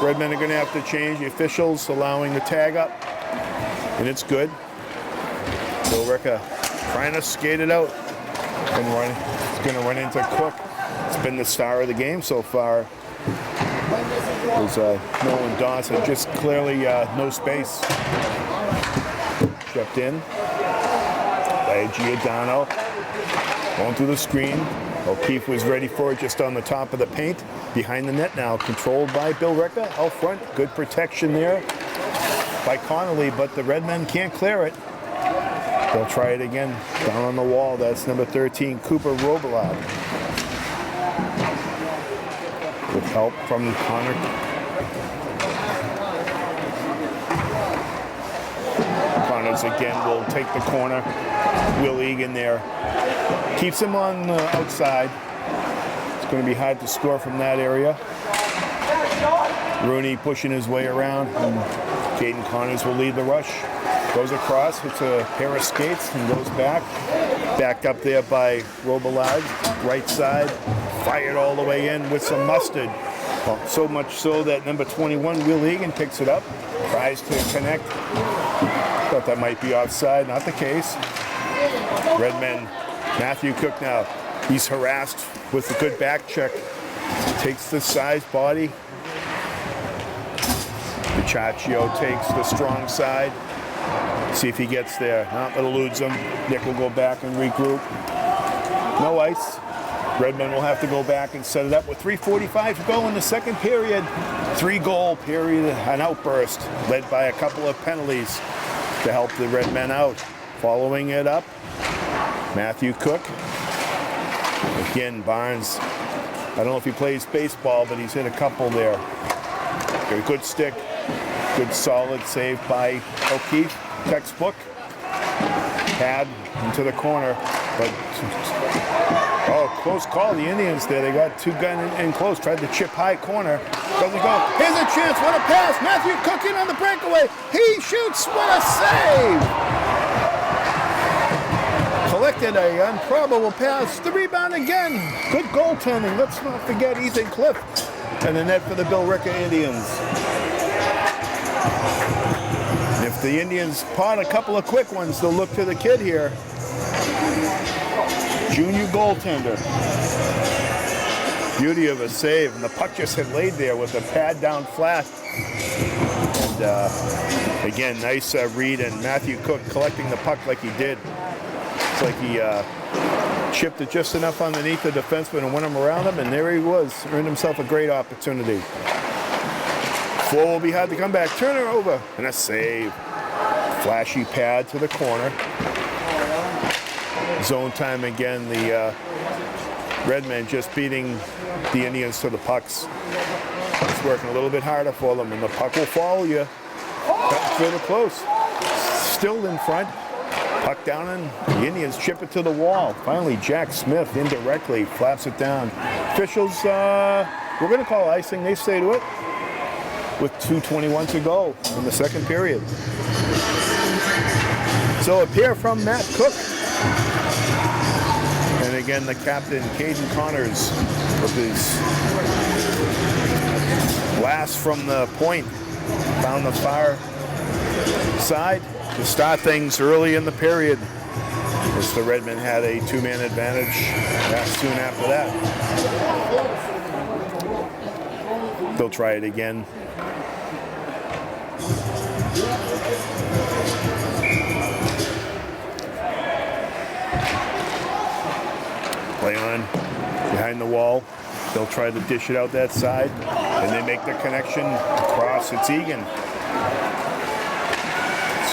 Redmen are going to have to change. The officials allowing the tag up, and it's good. Billerica trying to skate it out and it's going to run into Cook. It's been the star of the game so far. There's Nolan Dawson, just clearly no space. Checked in by Giordano. Going through the screen. O'Keefe was ready for it just on the top of the paint. Behind the net now, controlled by Billerica out front. Good protection there by Connolly, but the Redmen can't clear it. They'll try it again down on the wall. That's number 13, Cooper Robillard. With help from Connor. Connors again will take the corner. Will Egan there. Keeps him on the outside. It's going to be hard to score from that area. Rooney pushing his way around, and Caden Connors will lead the rush. Goes across, hits a pair of skates, and goes back. Backed up there by Robillard, right side. Fired all the way in with some mustard. Well, so much so that number 21, Will Egan, picks it up. Tries to connect. Thought that might be offside. Not the case. Redmen. Matthew Cook now. He's harassed with a good back check. Takes the size body. DiCiaccio takes the strong side. See if he gets there. It eludes him. Nick will go back and regroup. No ice. Redmen will have to go back and set it up with 3:45 to go in the second period. 3-goal period, an outburst led by a couple of penalties to help the Redmen out. Following it up, Matthew Cook. Again, Barnes. I don't know if he plays baseball, but he's hit a couple there. Got a good stick. Good solid save by O'Keefe. Textbook. Pad into the corner, but close call. The Indians there. They got 2 gun in close. Tried to chip high corner. Doesn't go. Here's a chance. What a pass. Matthew Cook in on the breakaway. He shoots. What a save. deflected, a improbable pass. The rebound again. Good goaltending. Let's not forget Ethan Cliff. And the net for the Billerica Indians. And if the Indians pot a couple of quick ones, they'll look to the kid here. Junior goaltender. Beauty of a save. And the puck just had laid there with the pad down flat. And again, nice read. And Matthew Cook collecting the puck like he did. It's like he chipped it just enough underneath the defenseman and went him around him, and there he was. Earned himself a great opportunity. 4 will be hard to come back. Turner over, and a save. Flashy pad to the corner. Zone time again. The Redmen just beating the Indians to the pucks. It's working a little bit harder for them, and the puck will follow you. Cutting further close. Still in front. Puck down, and the Indians chip it to the wall. Finally, Jack Smith indirectly flaps it down. Officials, we're going to call icing. They say to it with 2:21 to go in the second period. So a pair from Matt Cook. And again, the captain, Caden Connors, with his blast from the point. Found the far side to start things early in the period, as the Redmen had a 2-man advantage soon after that. They'll try it again. Play on behind the wall. They'll try to dish it out that side, and they make the connection across. It's Egan.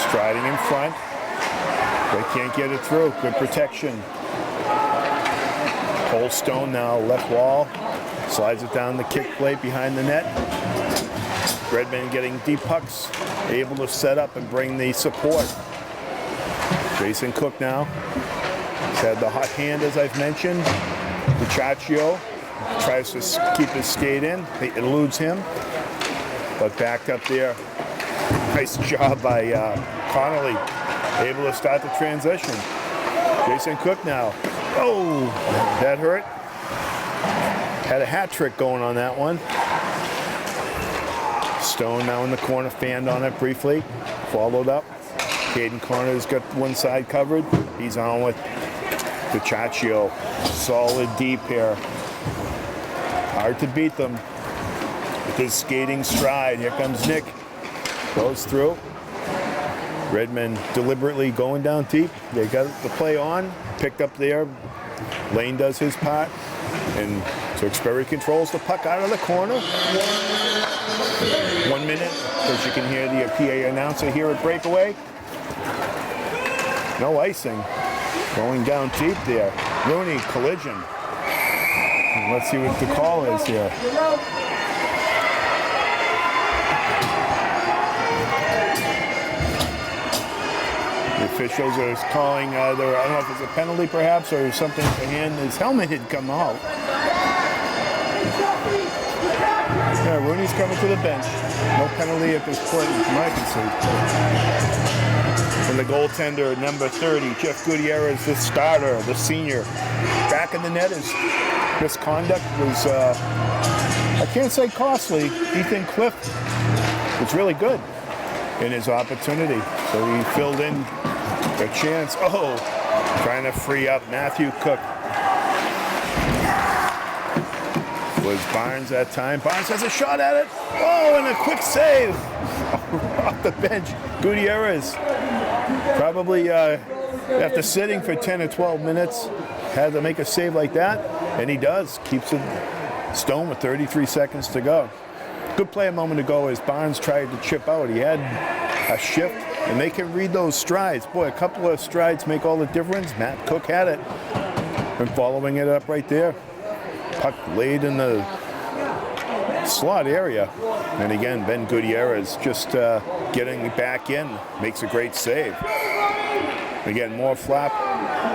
Striding in front. They can't get it through. Good protection. Holstone now left wall. Slides it down the kick plate behind the net. Redmen getting deep pucks. Able to set up and bring the support. Jason Cook now. He's had the hot hand, as I've mentioned. DiCiaccio tries to keep his skate in. It eludes him. But backed up there. Nice job by Connolly, able to start the transition. Jason Cook now. Oh, that hurt. Had a hat trick going on that one. Stone now in the corner, fanned on it briefly. Followed up. Caden Connors got one side covered. He's on with DiCiaccio. Solid deep here. Hard to beat them with his skating stride. Here comes Nick. Goes through. Redmen deliberately going down deep. They got the play on. Picked up there. Lane does his part. And Tewksbury controls the puck out of the corner. 1 minute, as you can hear the PA announcer here at breakaway. No icing. Going down deep there. Rooney, collision. And let's see what the call is here. Officials are calling either, I don't know if it's a penalty perhaps, or something for him. His helmet had come out. Yeah, Rooney's coming to the bench. No penalty at this point, from what I can see. And the goaltender, number 30, Jeff Gutierrez, the starter, the senior. Back in the net, his misconduct was, I can't say costly. Ethan Cliff was really good in his opportunity. So he filled in a chance. Oh, trying to free up Matthew Cook. Was Barnes that time. Barnes has a shot at it. Oh, and a quick save off the bench. Gutierrez, probably after sitting for 10 or 12 minutes, had to make a save like that, and he does. Keeps it Stone with 33 seconds to go. Good play a moment ago as Barnes tried to chip out. He had a shift, and they can read those strides. Boy, a couple of strides make all the difference. Matt Cook had it, and following it up right there. Puck laid in the slot area. And again, Ben Gutierrez just getting back in, makes a great save. Again, more flap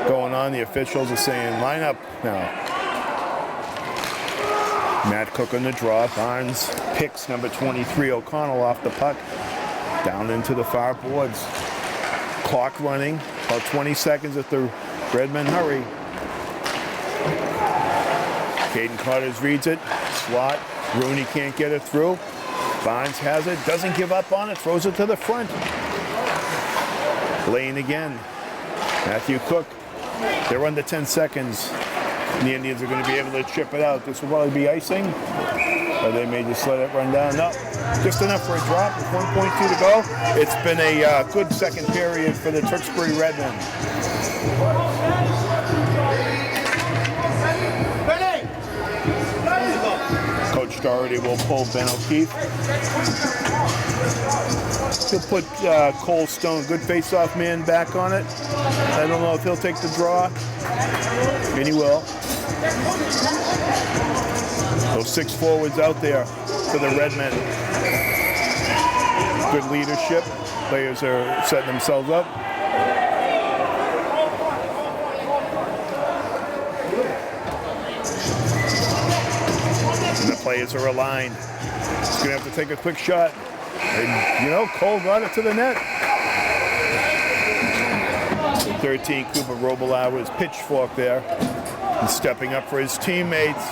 going on. The officials are saying, line up now. Matt Cook on the draw. Barnes picks number 23, O'Connell, off the puck. Down into the far boards. Clock running. About 20 seconds at the Redmond, hurry. Caden Carter's reads it. Slot. Rooney can't get it through. Bonds has it. Doesn't give up on it. Throws it to the front. Lane again. Matthew Cook. They're under 10 seconds. The Indians are going to be able to chip it out. This will probably be icing. Or they may just let it run down. No, just enough for a drop with 1.2 to go. It's been a good second period for the Tewksbury Redmen. Coach Doherty will pull Ben O'Keefe. He'll put Cole Stone, good face-off man, back on it. I don't know if he'll take the draw. And he will. Those 6 forwards out there for the Redmen. Good leadership. Players are setting themselves up. And the players are aligned. He's going to have to take a quick shot. And, you know, Cole got it to the net. 13, Cooper Robillard was pitchfork there. And stepping up for his teammates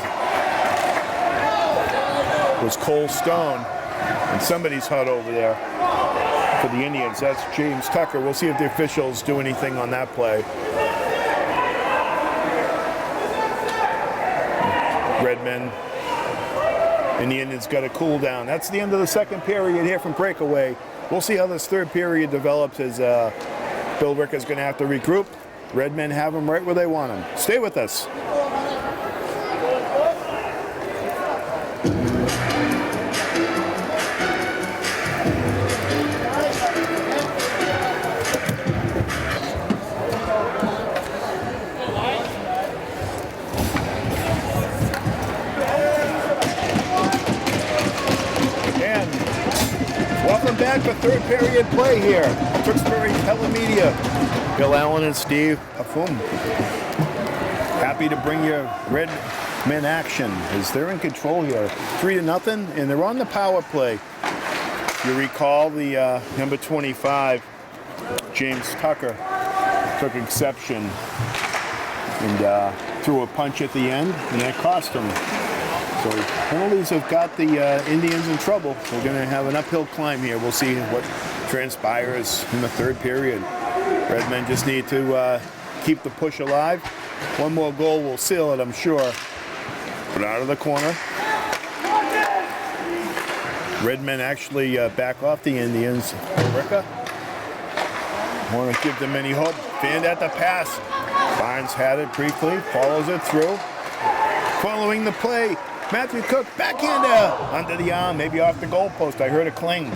was Cole Stone. And somebody's hot over there for the Indians. That's James Tucker. We'll see if the officials do anything on that play. Redmen and the Indians got a cool down. That's the end of the second period here from breakaway. We'll see how this third period develops as Billerica is going to have to regroup. Redmen have them right where they want them. Stay with us. Welcome back for third period play here. Tewksbury Telemedia. Bill Allen and Steve Afum. Happy to bring you Redmen action as they're in control here. 3-0, and they're on the power play. You recall the number 25, James Tucker, took exception and threw a punch at the end, and that cost him. So penalties have got the Indians in trouble. We're going to have an uphill climb here. We'll see what transpires in the third period. Redmen just need to keep the push alive. One more goal will seal it, I'm sure. But out of the corner. Redmen actually back off the Indians. Billerica. Want to give them any hope. Fanned at the pass. Barnes had it briefly. Follows it through. Following the play. Matthew Cook, backhander, under the arm, maybe off the goalpost. I heard a cling.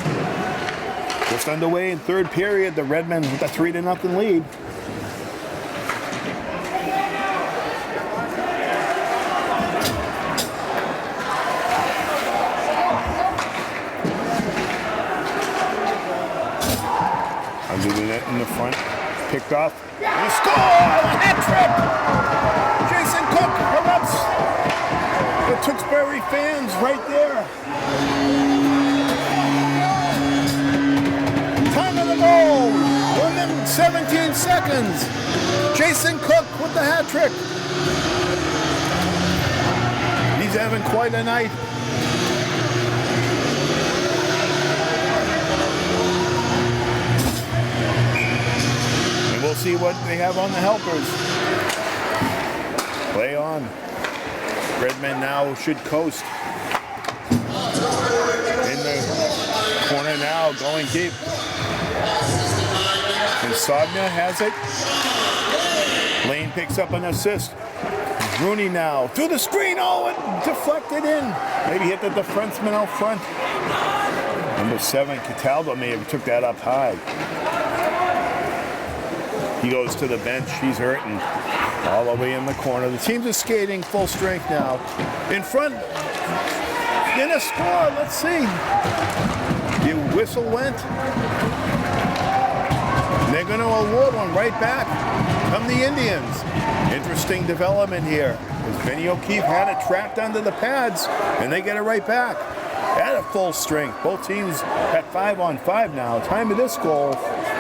Just underway in third period, the Redmen with a 3-0 lead. Under the net in the front, picked off, and he scored! Hat trick! Jason Cook erupts! The Tewksbury fans right there. Time of the goal, 1 minute 17 seconds. Jason Cook with the hat trick. He's having quite a night. And we'll see what they have on the helpers. Play on. Redmen now should coast. In the corner now, going deep. And Sogna has it. Lane picks up an assist. Rooney now through the screen. Oh, it deflected in. Maybe hit the defenseman out front. Number 7, Cataldo may have took that up high. He goes to the bench. He's hurting. All the way in the corner. The teams are skating full strength now. In front. In a score. Let's see. The whistle went. And they're going to award one right back from the Indians. Interesting development here. As Benny O'Keefe had it trapped under the pads, and they get it right back. At a full strength. Both teams at 5-on-5 now. Time of this goal,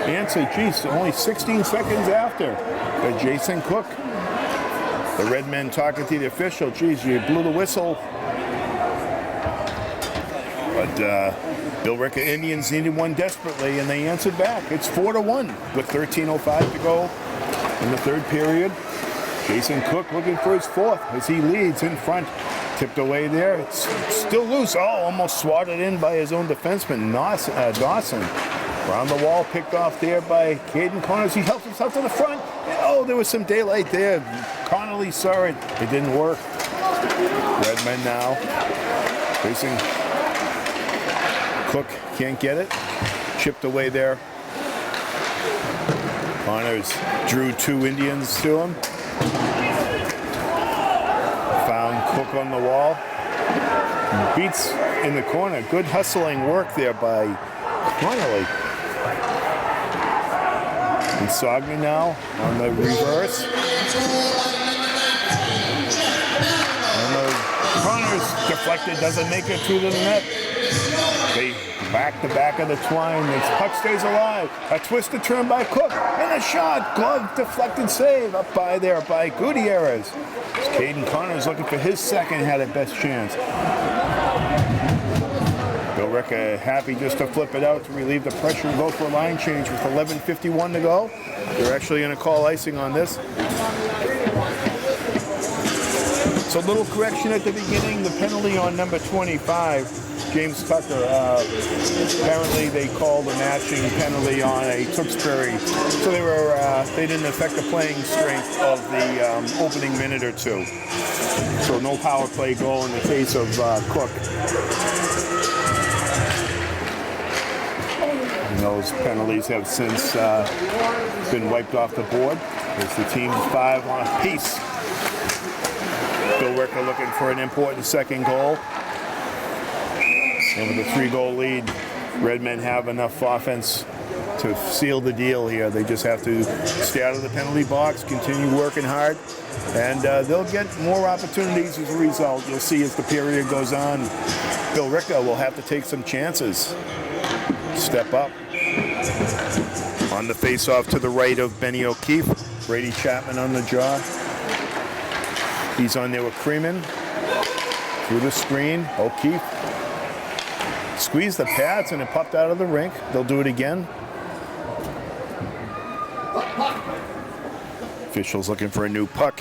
answered, geez, only 16 seconds after. But Jason Cook, the red men talking to the official, geez, you blew the whistle. But Billerica Indians needed one desperately, and they answered back. It's 4-1 with 13:05 to go in the third period. Jason Cook looking for his fourth as he leads in front. Tipped away there. It's still loose. Oh, almost swatted in by his own defenseman, Dawson. Around the wall, picked off there by Caden Connors. He helps himself to the front. Oh, there was some daylight there. Connolly saw it. It didn't work. Redmen now facing Cook. Can't get it. Chipped away there. Connors drew two Indians to him. Found Cook on the wall. Beats in the corner. Good hustling work there by Connolly. And Sogny now on the reverse. And the Connors deflected, doesn't make it to the net. They back the back of the twine. The puck stays alive. A twisted turn by Cook. And a shot. Glove deflected save up by there by Gutierrez. Caden Connors looking for his second, had a best chance. Billerica happy just to flip it out to relieve the pressure and go for a line change with 11:51 to go. They're actually going to call icing on this. So a little correction at the beginning. The penalty on number 25, James Tucker. Apparently they called a matching penalty on a Tewksbury. So they didn't affect the playing strength of the opening minute or two. So no power play goal in the case of Cook. And those penalties have since been wiped off the board. As the team's 5 on a piece. Billerica looking for an important second goal. And with a 3-goal lead, Redmen have enough offense to seal the deal here. They just have to stay out of the penalty box, continue working hard, and they'll get more opportunities as a result. You'll see as the period goes on, Billerica will have to take some chances. Step up. On the face-off to the right of Benny O'Keefe, Brady Chapman on the jaw. He's on there with Freeman. Through the screen, O'Keefe. Squeezed the pads and it popped out of the rink. They'll do it again. Officials looking for a new puck.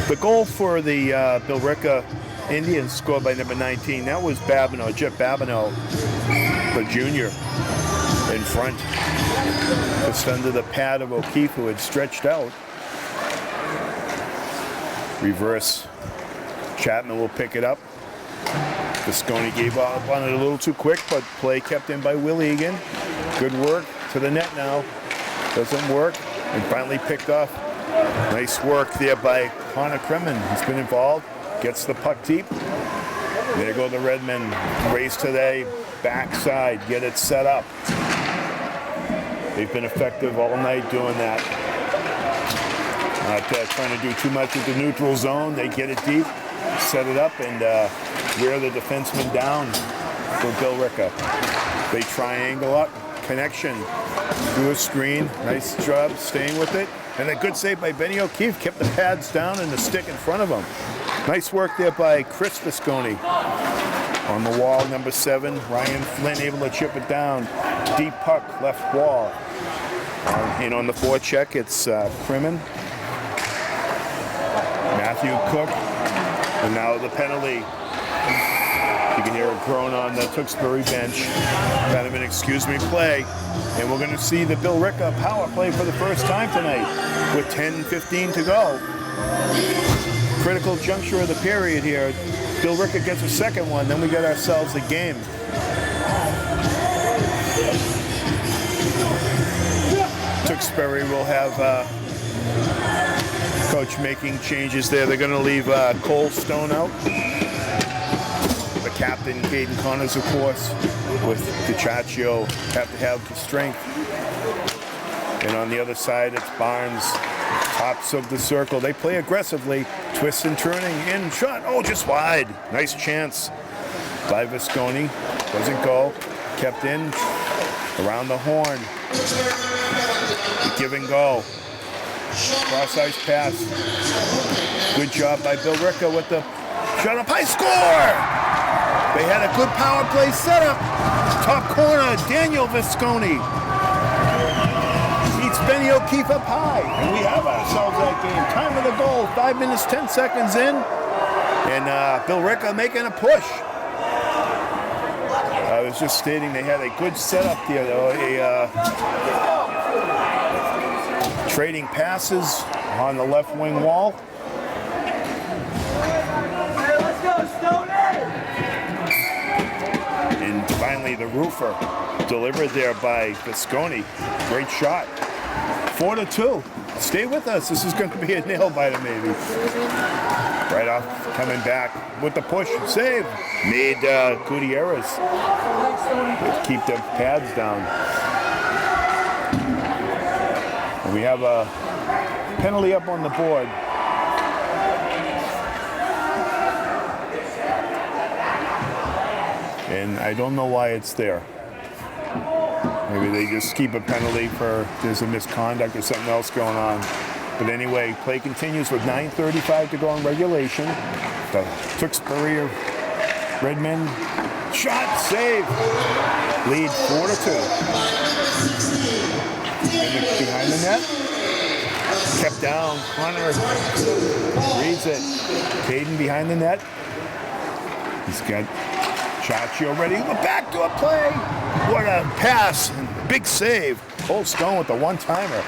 The goal for the Billerica Indians scored by number 19. That was Babineau, Jeff Babineau, the junior, in front. Just under the pad of O'Keefe, who had stretched out. Reverse. Chapman will pick it up. Visconti gave up on it a little too quick, but play kept in by Willie again. Good work to the net now. Doesn't work. And finally picked off. Nice work there by Connor Kremen. He's been involved. Gets the puck deep. There go the Redmen. Race to the backside. Get it set up. They've been effective all night doing that. Not trying to do too much with the neutral zone. They get it deep, set it up, and wear the defenseman down for Billerica. They triangle up, connection through a screen. Nice job staying with it. And a good save by Benny O'Keefe. Kept the pads down and the stick in front of him. Nice work there by Chris Visconti. On the wall, number 7, Ryan Flynn able to chip it down. Deep puck, left wall. And on the forecheck, it's Kremen. Matthew Cook. And now the penalty. You can hear a groan on the Tewksbury bench. Kind of an excuse me play. And we're going to see the Billerica power play for the first time tonight with 10:15 to go. Critical juncture of the period here. Billerica gets a second one, then we get ourselves a game. Tewksbury will have coach making changes there. They're going to leave Cole Stone out. The captain, Caden Connors, of course, with DiCiaccio, have to have the strength. And on the other side, it's Barnes, tops of the circle. They play aggressively, twist and turning, in shot. Oh, just wide. Nice chance by Visconti. Doesn't go. Kept in. Around the horn. Give and go. Cross ice pass. Good job by Billerica with the shot up high score. They had a good power play setup. Top corner, Daniel Visconti. Beats Benny O'Keefe up high. And we have ourselves that game. Time of the goal, 5 minutes, 10 seconds in. And Billerica making a push. I was just stating they had a good setup there, though. Trading passes on the left wing wall. And finally the roofer delivered there by Visconti. Great shot. 4-2. Stay with us. This is going to be a nail biter maybe. Right off, coming back with the push. Save. Made Gutierrez keep the pads down. And we have a penalty up on the board. And I don't know why it's there. Maybe they just keep a penalty for there's a misconduct or something else going on. But anyway, play continues with 9:35 to go in regulation. The Tewksbury Redmen shot, save. Lead 4-2. Behind the net. Kept down. Connor reads it. Caden behind the net. He's got Chaccio ready. Go back to a play. What a pass. Big save. Cole Stone with the one-timer.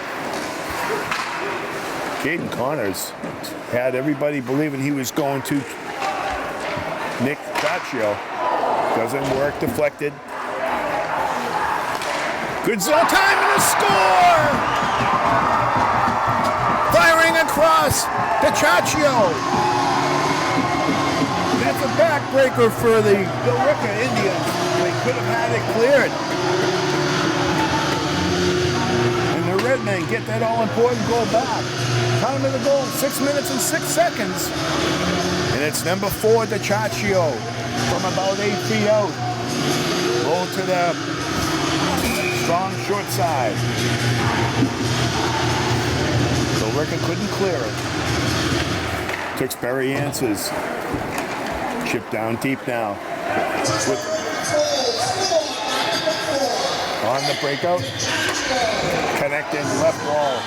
Caden Connors had everybody believing he was going to Nick Chaccio. Doesn't work. Deflected. Good zone time and a score! Firing across to Chaccio. That's a backbreaker for the Billerica Indians. They could have had it cleared. And the Redmen get that all-important goal back. Time of the goal, 6 minutes and 6 seconds. And it's number 4 to Chaccio from about 8 feet out. Roll to the strong short side. Billerica couldn't clear it. Tewksbury answers. Chip down deep now. On the breakout. Connecting left wall.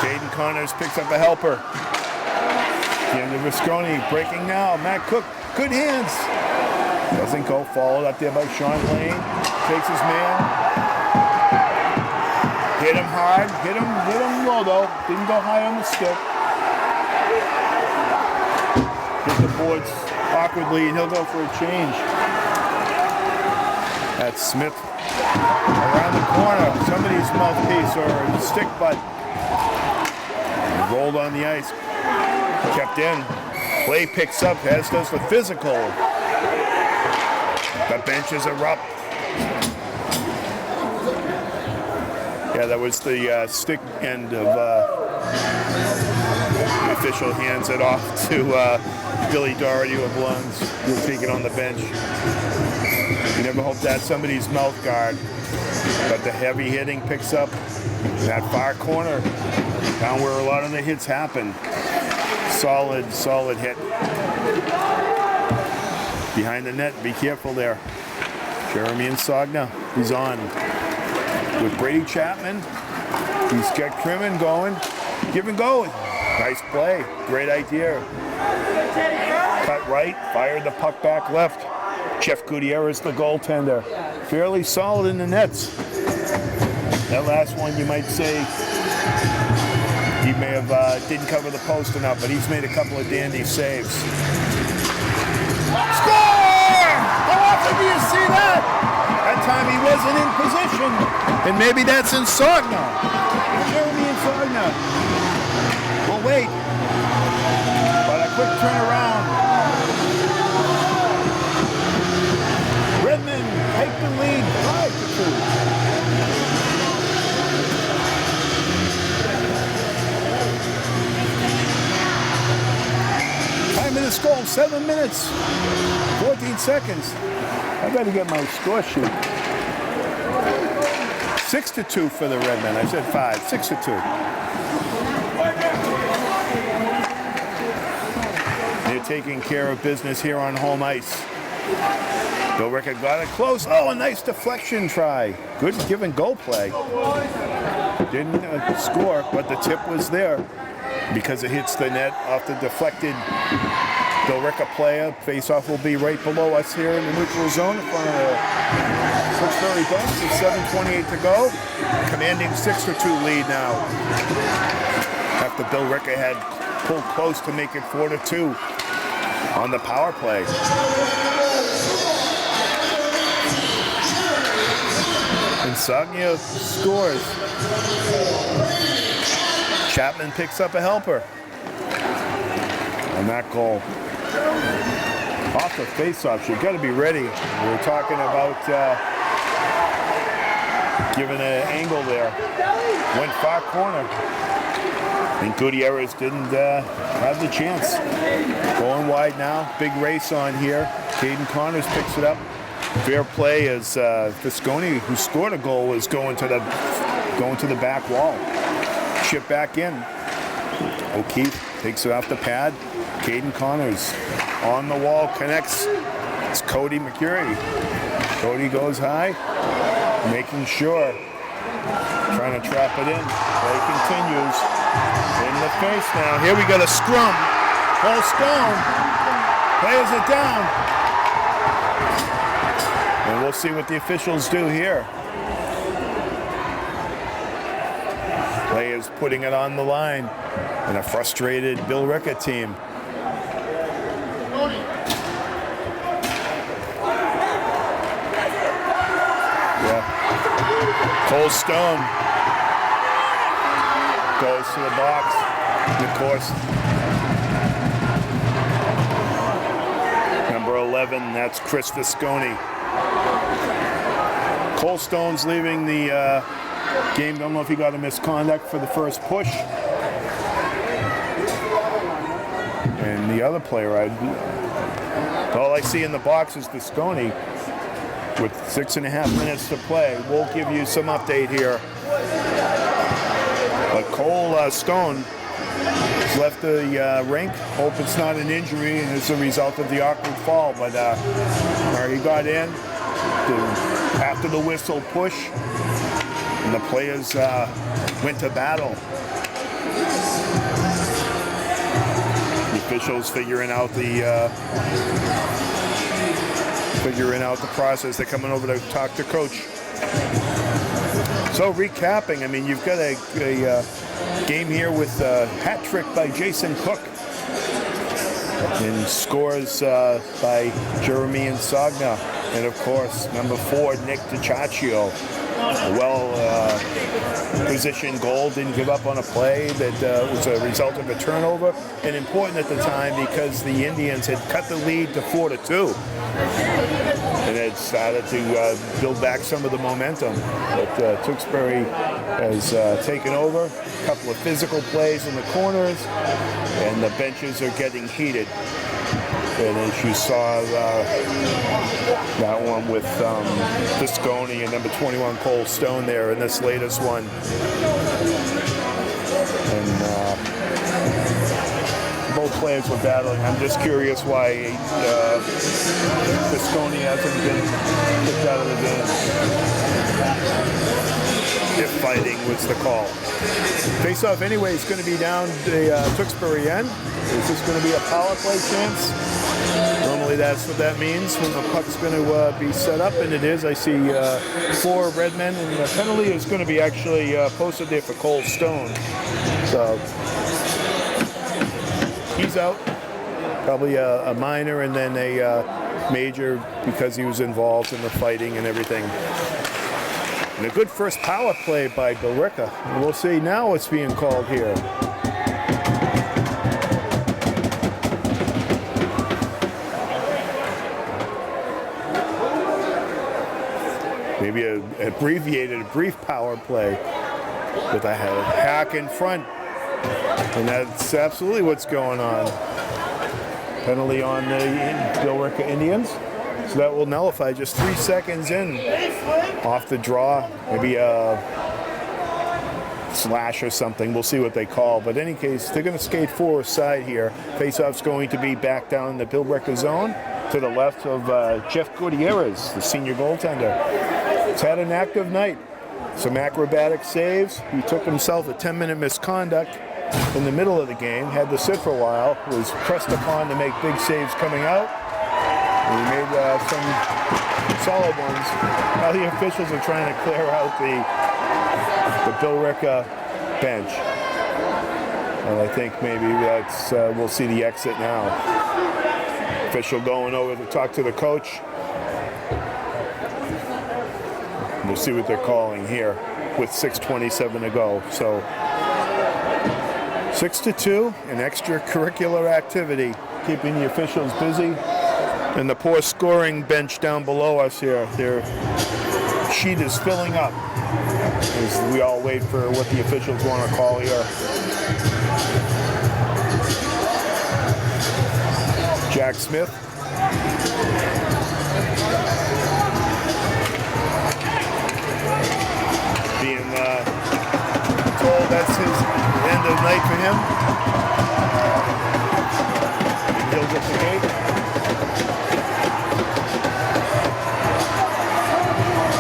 Caden Connors picks up a helper. Again, Visconti breaking now. Matt Cook, good hands. Doesn't go, followed up there by Sean Lane. Takes his man. Hit him hard. Hit him low though. Didn't go high on the stick. Hit the boards awkwardly and he'll go for a change. That's Smith around the corner. Somebody's mouthpiece or stick butt. Rolled on the ice. Kept in. Play picks up, as does the physical. The benches erupt. Yeah, that was the stick end of the official hands it off to Billy Doherty who belongs. He'll take it on the bench. You never hope that's somebody's mouth guard. But the heavy hitting picks up that far corner, down where a lot of the hits happen. Solid hit. Behind the net, be careful there. Jeremy Insogna, he's on. With Brady Chapman, he's got Crimmin going. Give and go. Nice play, great idea. Cut right, fired the puck back left. Jeff Gutierrez, the goaltender. Fairly solid in the nets. That last one, you might say, he may have didn't cover the post enough, but he's made a couple of dandy saves. Score! How often do you see that? That time he wasn't in position, and maybe that's Insogna. Jeremy Insogna. We'll wait. But a quick turnaround. Redmen take the lead 5-2. Time in this goal, 7 minutes, 14 seconds. I better get my score sheet. 6-2 for the Redmen. I said 5. 6-2. They're taking care of business here on home ice. Billerica got it close. Oh, a nice deflection try. Good give and go play. Didn't score, but the tip was there because it hits the net off the deflected Billerica player. Face-off will be right below us here in the neutral zone in front of the Tewksbury bench. With 7:28 to go. Commanding 6-2 lead now. After Billerica had pulled close to make it 4-2 on the power play. And Sagna scores. Chapman picks up a helper. And that goal. Off the face-offs, you've got to be ready. We were talking about giving an angle there. Went far corner. And Gutierrez didn't have the chance. Going wide now. Big race on here. Caden Connors picks it up. Fair play as Visconti, who scored a goal, is going to the back wall. Chip back in. O'Keefe takes it off the pad. Caden Connors on the wall, connects. It's Cody McCurry. Cody goes high, making sure. Trying to trap it in. Play continues. In the face now. Here we got a scrum. Paul Stone plays it down. And we'll see what the officials do here. Players putting it on the line. And a frustrated Billerica team. Yeah. Cole Stone goes to the box. And of course, number 11, that's Chris Visconti. Cole Stone's leaving the game. Don't know if he got a misconduct for the first push. And the other player, all I see in the box is Visconti with 6.5 minutes to play. We'll give you some update here. But Cole Stone has left the rink. Hope it's not an injury as a result of the awkward fall. But he got in after the whistle push, and the players went to battle. The officials figuring out the process. They're coming over to talk to coach. So recapping, I mean, you've got a game here with a hat trick by Jason Cook and scores by Jeremy and Sagna. And of course, number 4, Nick DiCiaccio. Well-positioned goal, didn't give up on a play that was a result of a turnover, and important at the time because the Indians had cut the lead to 4-2 and had started to build back some of the momentum. But Tewksbury has taken over, a couple of physical plays in the corners, and the benches are getting heated. And as you saw that one with Visconti and number 21 Cole Stone there in this latest one. And both players were battling. I'm just curious why Visconti hasn't been kicked out of the game. If fighting was the call. Face-off anyway is going to be down the Tewksbury end. Is this going to be a power play chance? Normally that's what that means when the puck's going to be set up, and it is. I see 4 red men, and the penalty is going to be actually posted there for Cole Stone. So he's out. Probably a minor and then a major because he was involved in the fighting and everything. And a good first power play by Billerica. And we'll see now what's being called here. Maybe an abbreviated, brief power play with a hack in front. And that's absolutely what's going on. Penalty on the Billerica Indians. So that will nullify just 3 seconds in off the draw. Maybe a slash or something. We'll see what they call. But in any case, they're going to skate forward side here. Face-off's going to be back down in the Billerica zone to the left of Jeff Gutierrez, the senior goaltender. He's had an active night. Some acrobatic saves. He took himself a 10-minute misconduct in the middle of the game, had to sit for a while, was pressed upon to make big saves coming out. And he made some solid ones. Now the officials are trying to clear out the Billerica bench. And I think maybe that's we'll see the exit now. Official going over to talk to the coach. We'll see what they're calling here with 6:27 to go. So 6-2, an extracurricular activity, keeping the officials busy. And the poor scoring bench down below us here, their sheet is filling up as we all wait for what the officials want to call here. Jack Smith. Being told that's his end of the night for him. He'll get the gate.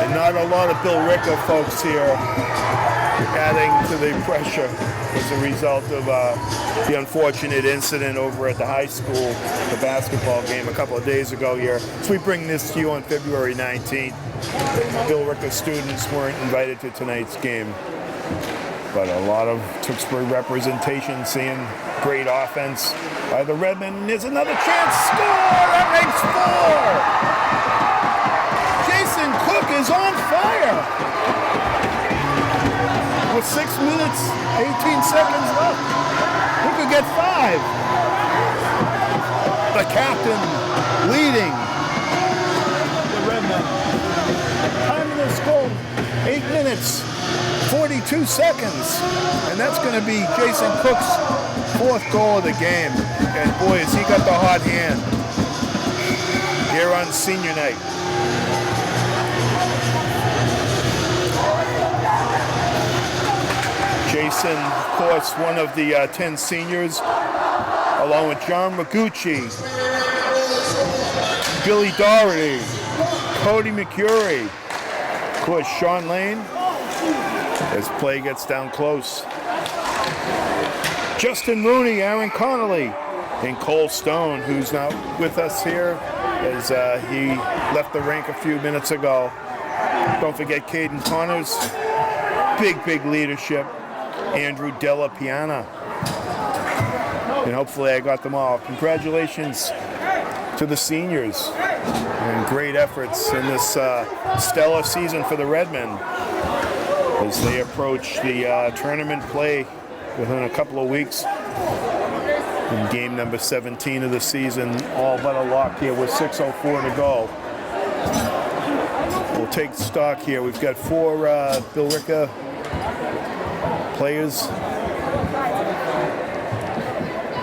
And not a lot of Billerica folks here adding to the pressure as a result of the unfortunate incident over at the high school, the basketball game a couple of days ago here. So we bring this to you on February 19th. Billerica students weren't invited to tonight's game, but a lot of Tewksbury representation, seeing great offense by the Redmen. And there's another chance. Score! That makes 4! Jason Cook is on fire! With 6 minutes, 18 seconds left. We could get 5. The captain leading the Redmen. Time of this goal, 8 minutes, 42 seconds. And that's going to be Jason Cook's 4th goal of the game. And boy, has he got the hot hand here on senior night. Jason, of course, one of the 10 seniors, along with John Magucci, Billy Doherty, Cody McCurry, of course, Sean Lane, as play gets down close. Justin Rooney, Aaron Connolly, and Cole Stone, who's now with us here, as he left the rink a few minutes ago. Don't forget Caden Connors, big leadership. Andrew Della Piana. And hopefully I got them all. Congratulations to the seniors and great efforts in this stellar season for the Redmen as they approach the tournament play within a couple of weeks in game number 17 of the season, all but a lock here with 6:04 to go. We'll take stock here. We've got 4 Billerica players.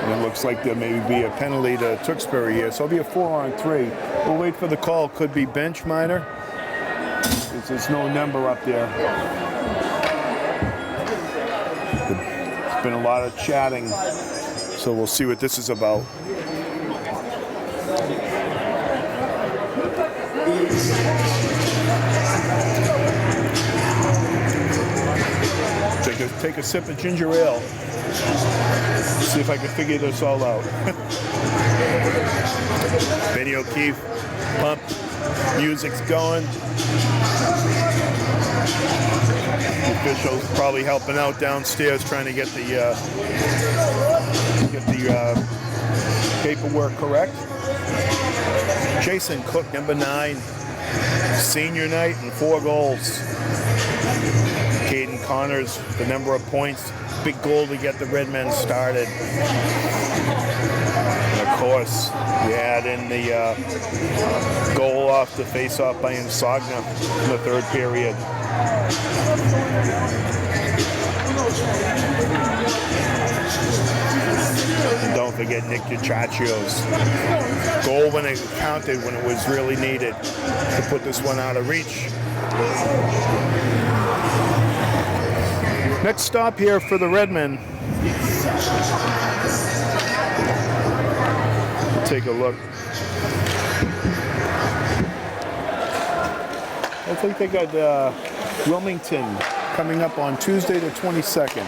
And it looks like there may be a penalty to Tewksbury here, so it'll be a 4-on-3. We'll wait for the call. Could be bench minor. There's no number up there. There's been a lot of chatting, so we'll see what this is about. Take a sip of ginger ale. See if I can figure this all out. Benny O'Keefe, pump, music's going. The officials probably helping out downstairs, trying to get the paperwork correct. Jason Cook, number 9, senior night and 4 goals. Caden Connors, the number of points, big goal to get the Redmen started. And of course, we add in the goal off the face-off by Insogna in the 3rd period. And don't forget Nick DiCiacchio's goal when it counted, when it was really needed to put this one out of reach. Next stop here for the Redmen. Take a look. I think they got Wilmington coming up on Tuesday the 22nd.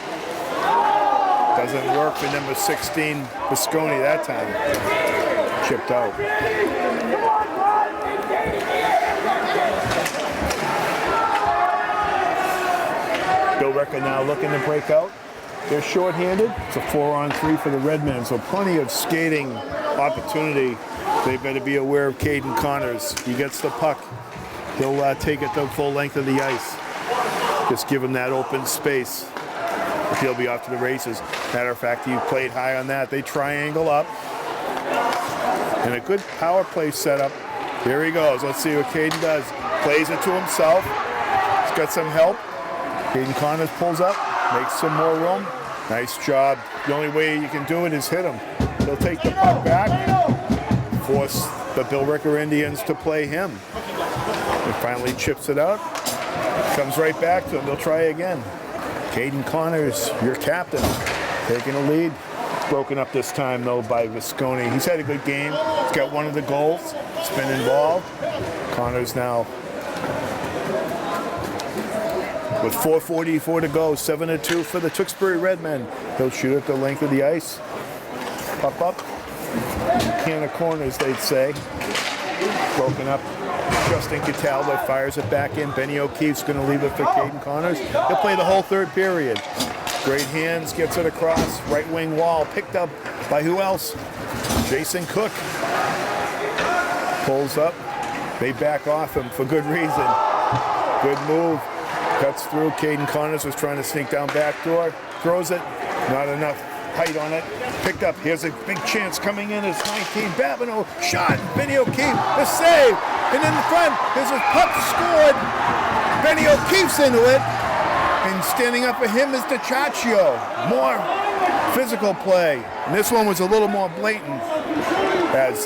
Doesn't work for number 16, Visconti, that time. Chipped out. Billerica now looking to break out. They're shorthanded. It's a 4-on-3 for the Redmen, so plenty of skating opportunity. They better be aware of Caden Connors. He gets the puck. He'll take it the full length of the ice. Just give him that open space. He'll be off to the races. Matter of fact, he played high on that. They triangle up. And a good power play setup. Here he goes. Let's see what Caden does. Plays it to himself. He's got some help. Caden Connors pulls up, makes some more room. Nice job. The only way you can do it is hit him. He'll take the puck back, force the Billerica Indians to play him. He finally chips it out. Comes right back to him. They'll try again. Caden Connors, your captain, taking a lead. Broken up this time, though, by Visconti. He's had a good game. He's got one of the goals. He's been involved. Connors now with 4:44 to go, 7-2 for the Tewksbury Redmen. He'll shoot at the length of the ice. Pop up. Can of corners, they'd say. Broken up. Justin Cataldo fires it back in. Benny O'Keefe's going to leave it for Caden Connors. He'll play the whole third period. Great hands, gets it across. Right wing wall, picked up by who else? Jason Cook. Pulls up. They back off him for good reason. Good move. Cuts through. Caden Connors was trying to sneak down back door. Throws it. Not enough height on it. Picked up. Here's a big chance coming in. It's 19. Babineau shot. Benny O'Keefe. The save. And in the front, there's a puck scored. Benny O'Keefe's into it. And standing up for him is DiCiacchio. More physical play. And this one was a little more blatant as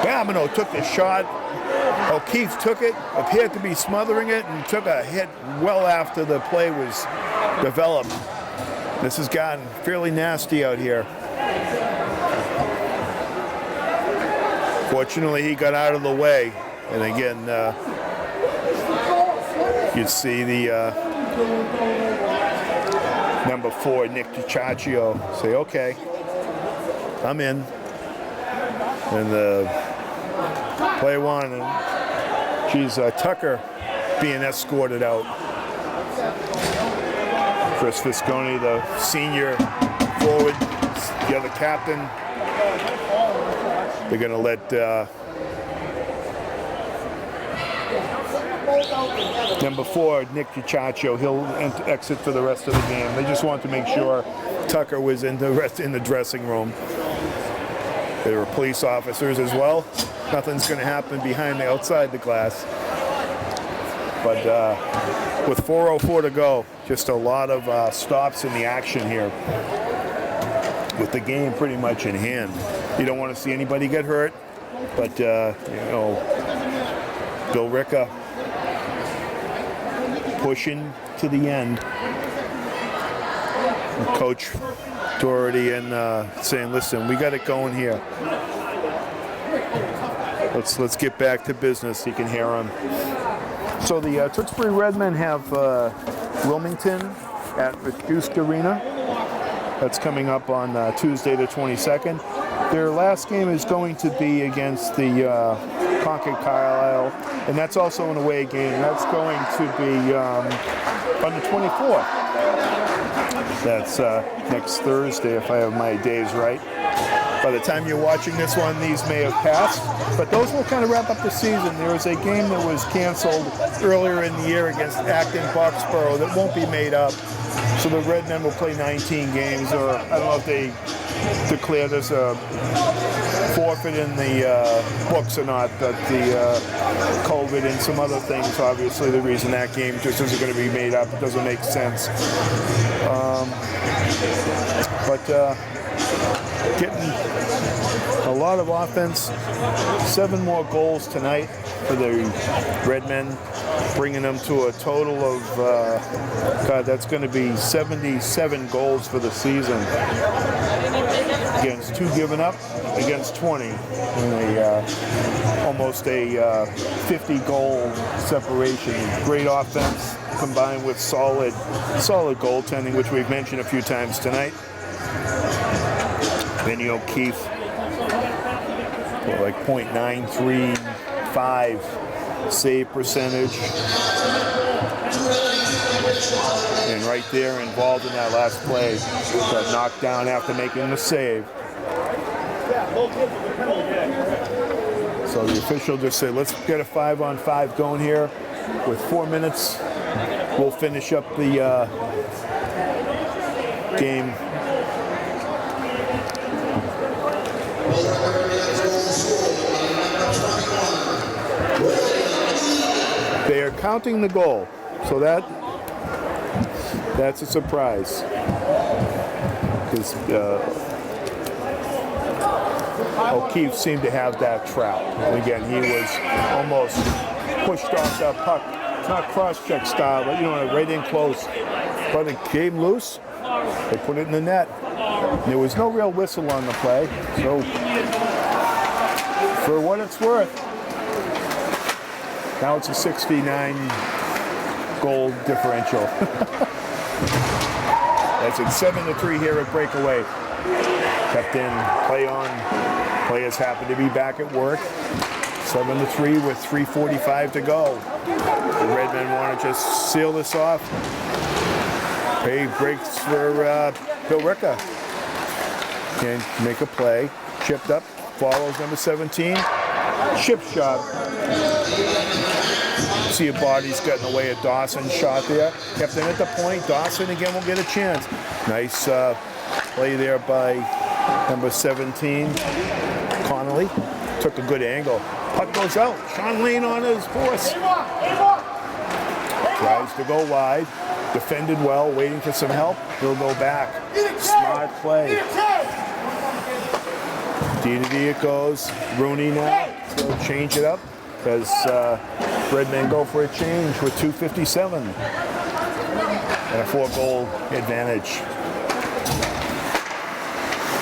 Babineau took the shot. O'Keefe took it, appeared to be smothering it, and took a hit well after the play was developed. This has gotten fairly nasty out here. Fortunately, he got out of the way. And again, you see the number 4, Nick DiCiacchio, say, okay, I'm in. And the play one, and she's Tucker being escorted out. Chris Visconti, the senior forward, the other captain. They're going to let number 4, Nick DiCiacchio, he'll exit for the rest of the game. They just want to make sure Tucker was in the dressing room. There were police officers as well. Nothing's going to happen outside the glass. But with 4:04 to go, just a lot of stops in the action here. With the game pretty much in hand. You don't want to see anybody get hurt, but Billerica pushing to the end. And Coach Doherty and saying, "Listen, we got it going here. Let's get back to business." You can hear him. So the Tewksbury Redmen have Wilmington at the Dusk Arena. That's coming up on Tuesday the 22nd. Their last game is going to be against the Concord Carlisle, and that's also an away game. That's going to be on the 24th. That's next Thursday, if I have my days right. By the time you're watching this one, these may have passed, but those will kind of wrap up the season. There was a game that was canceled earlier in the year against Acton Boxborough that won't be made up. So the Redmen will play 19 games, or I don't know if they declare this a forfeit in the books or not, but the COVID and some other things, obviously the reason that game just isn't going to be made up. It doesn't make sense. getting a lot of offense. 7 more goals tonight for the Redmen, bringing them to a total of, God, that's going to be 77 goals for the season. Against 2 given up, against 20. And almost a 50-goal separation. Great offense combined with solid goaltending, which we've mentioned a few times tonight. Benny O'Keefe, like .935 save percentage. And right there, involved in that last play, got knocked down after making the save. So the official just said, let's get a 5-on-5 going here. With 4 minutes, we'll finish up the game. They are counting the goal, so that's a surprise. Because O'Keefe seemed to have that trap. And again, he was almost pushed off that puck. It's not cross-check style, but right in close. But it came loose. They put it in the net. There was no real whistle on the play, so for what it's worth, now it's a 69 goal differential. That's it, 7-3 here at breakaway. Kept in, play on. Players happen to be back at work. 7-3 with 3:45 to go. The Redmen want to just seal this off. Pay breaks for Billerica. Can make a play. Chipped up, follows number 17. Chip shot. See a body's got in the way of Dawson's shot there. Kept in at the point. Dawson again will get a chance. Nice play there by number 17. Connolly took a good angle. Puck goes out. Sean Lane on his horse. Tries to go wide. Defended well, waiting for some help. He'll go back. Smart play. D it goes. Rooney now. So change it up because Redmen go for a change with 2:57 and a 4-goal advantage.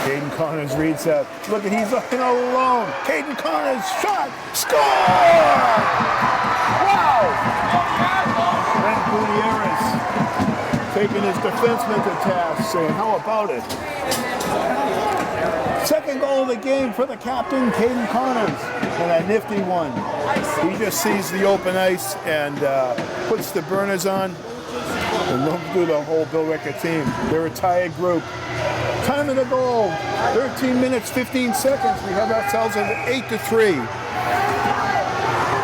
Caden Connors reads that. Look at, he's looking all alone. Caden Connors shot. Score! Wow! Brent Gutierrez taking his defenseman to task, saying, how about it? Second goal of the game for the captain, Caden Connors, and a nifty one. He just sees the open ice and puts the burners on and looks through the whole Billerica team. They're a tired group. Time of the goal, 13 minutes, 15 seconds. We have ourselves an 8-3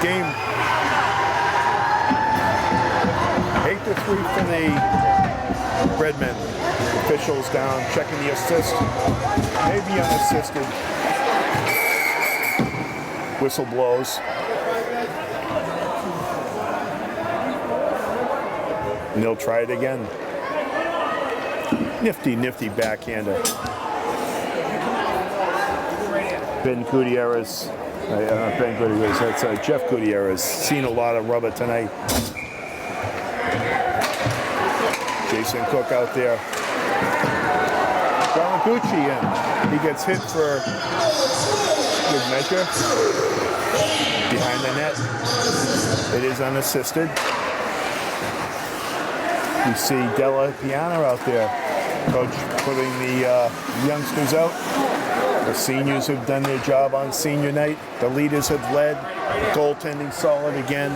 game. 8-3 for the Redmen. Officials down, checking the assist. Maybe unassisted. Whistle blows. And they'll try it again. Nifty backhander. Ben Gutierrez. Ben Gutierrez. That's Jeff Gutierrez. Seen a lot of rubber tonight. Jason Cook out there. Gucci in. He gets hit for good measure. Behind the net. It is unassisted. You see Della Piana out there. Coach putting the youngsters out. The seniors have done their job on senior night. The leaders have led. Goaltending solid again.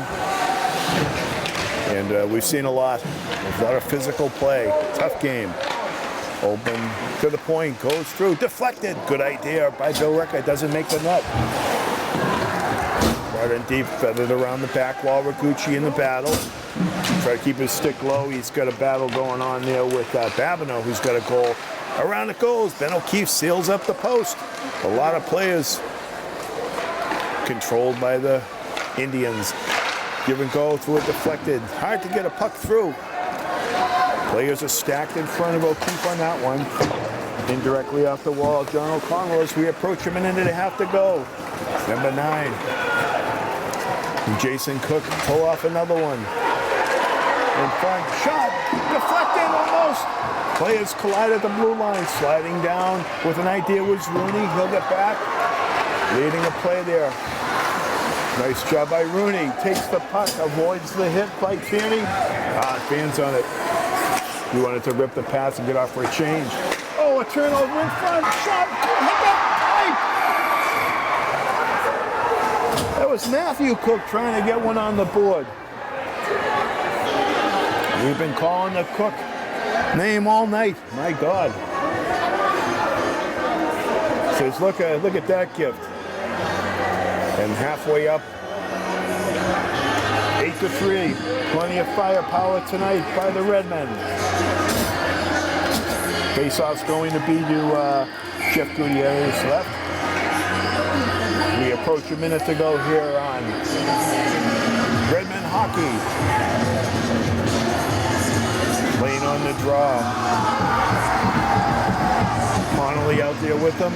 And we've seen a lot of physical play. Tough game. Open to the point, goes through, deflected. Good idea by Billerica, doesn't make the net. Right in deep, feathered around the back wall. Ragucci in the battle. Try to keep his stick low. He's got a battle going on there with Babineau, who's got a goal. Around it goes. Ben O'Keefe seals up the post. A lot of players controlled by the Indians. Give and go through it, deflected. Hard to get a puck through. Players are stacked in front of O'Keefe on that one. Indirectly off the wall, John O'Connell as we approach a minute and a half to go. Number 9. And Jason Cook pull off another one. In front, shot, deflected almost. Players collide at the blue line, sliding down with an idea was Rooney. He'll get back, leading a play there. Nice job by Rooney. Takes the puck, avoids the hit by Tierney. Fans on it. He wanted to rip the pass and get off for a change. Oh, a turnover in front. Shot, hit that pipe. That was Matthew Cook trying to get one on the board. We've been calling the Cook name all night. My God. Says, look at that gift. And halfway up, 8-3. Plenty of firepower tonight by the Redmen. Face-off's going to be to Jeff Gutierrez left. We approach a minute to go here on Redmen hockey. Playing on the draw. Connolly out there with them.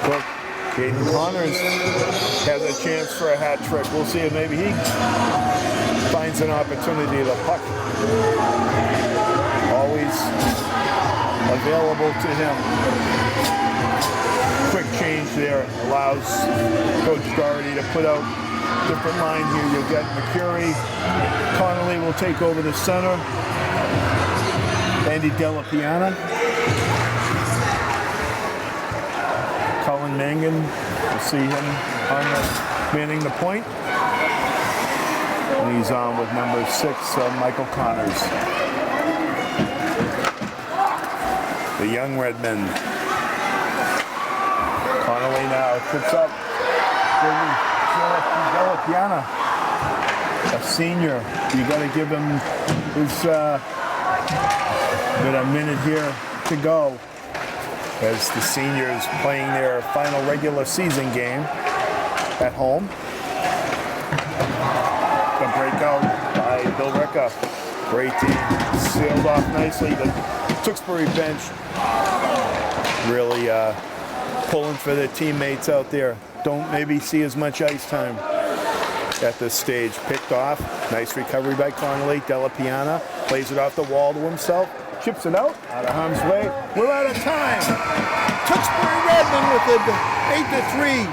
Cook. Caden Connors has a chance for a hat trick. We'll see if maybe he finds an opportunity. The puck always available to him. Quick change there allows Coach Doherty to put out different line here. You'll get McCurry. Connolly will take over the center. Andy Delapiana. Colin Mangan, we'll see him on manning the point. And he's on with number 6, Michael Connors. The young Redmen. Connolly now puts up Delapiana, a senior. You got to give him his a minute here to go, as the seniors playing their final regular season game at home. The breakout by Billerica. Great team, sailed off nicely. The Tewksbury bench really pulling for their teammates out there. Don't maybe see as much ice time at this stage. Picked off, nice recovery by Connolly. Delapiana plays it off the wall to himself. Chips it out of harm's way. We're out of time. Tewksbury Redmen with the 8-3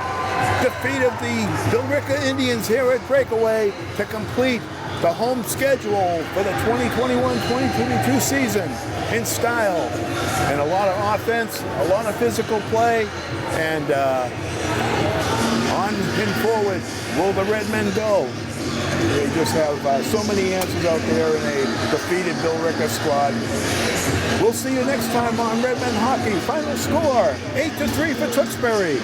defeat of the Billerica Indians here at Breakaway to complete the home schedule for the 2021-2022 season in style. And a lot of offense, a lot of physical play, and on and forward will the Redmen go. They just have so many answers out there in a defeated Billerica squad. We'll see you next time on Redmen Hockey. Final score, 8-3 for Tewksbury.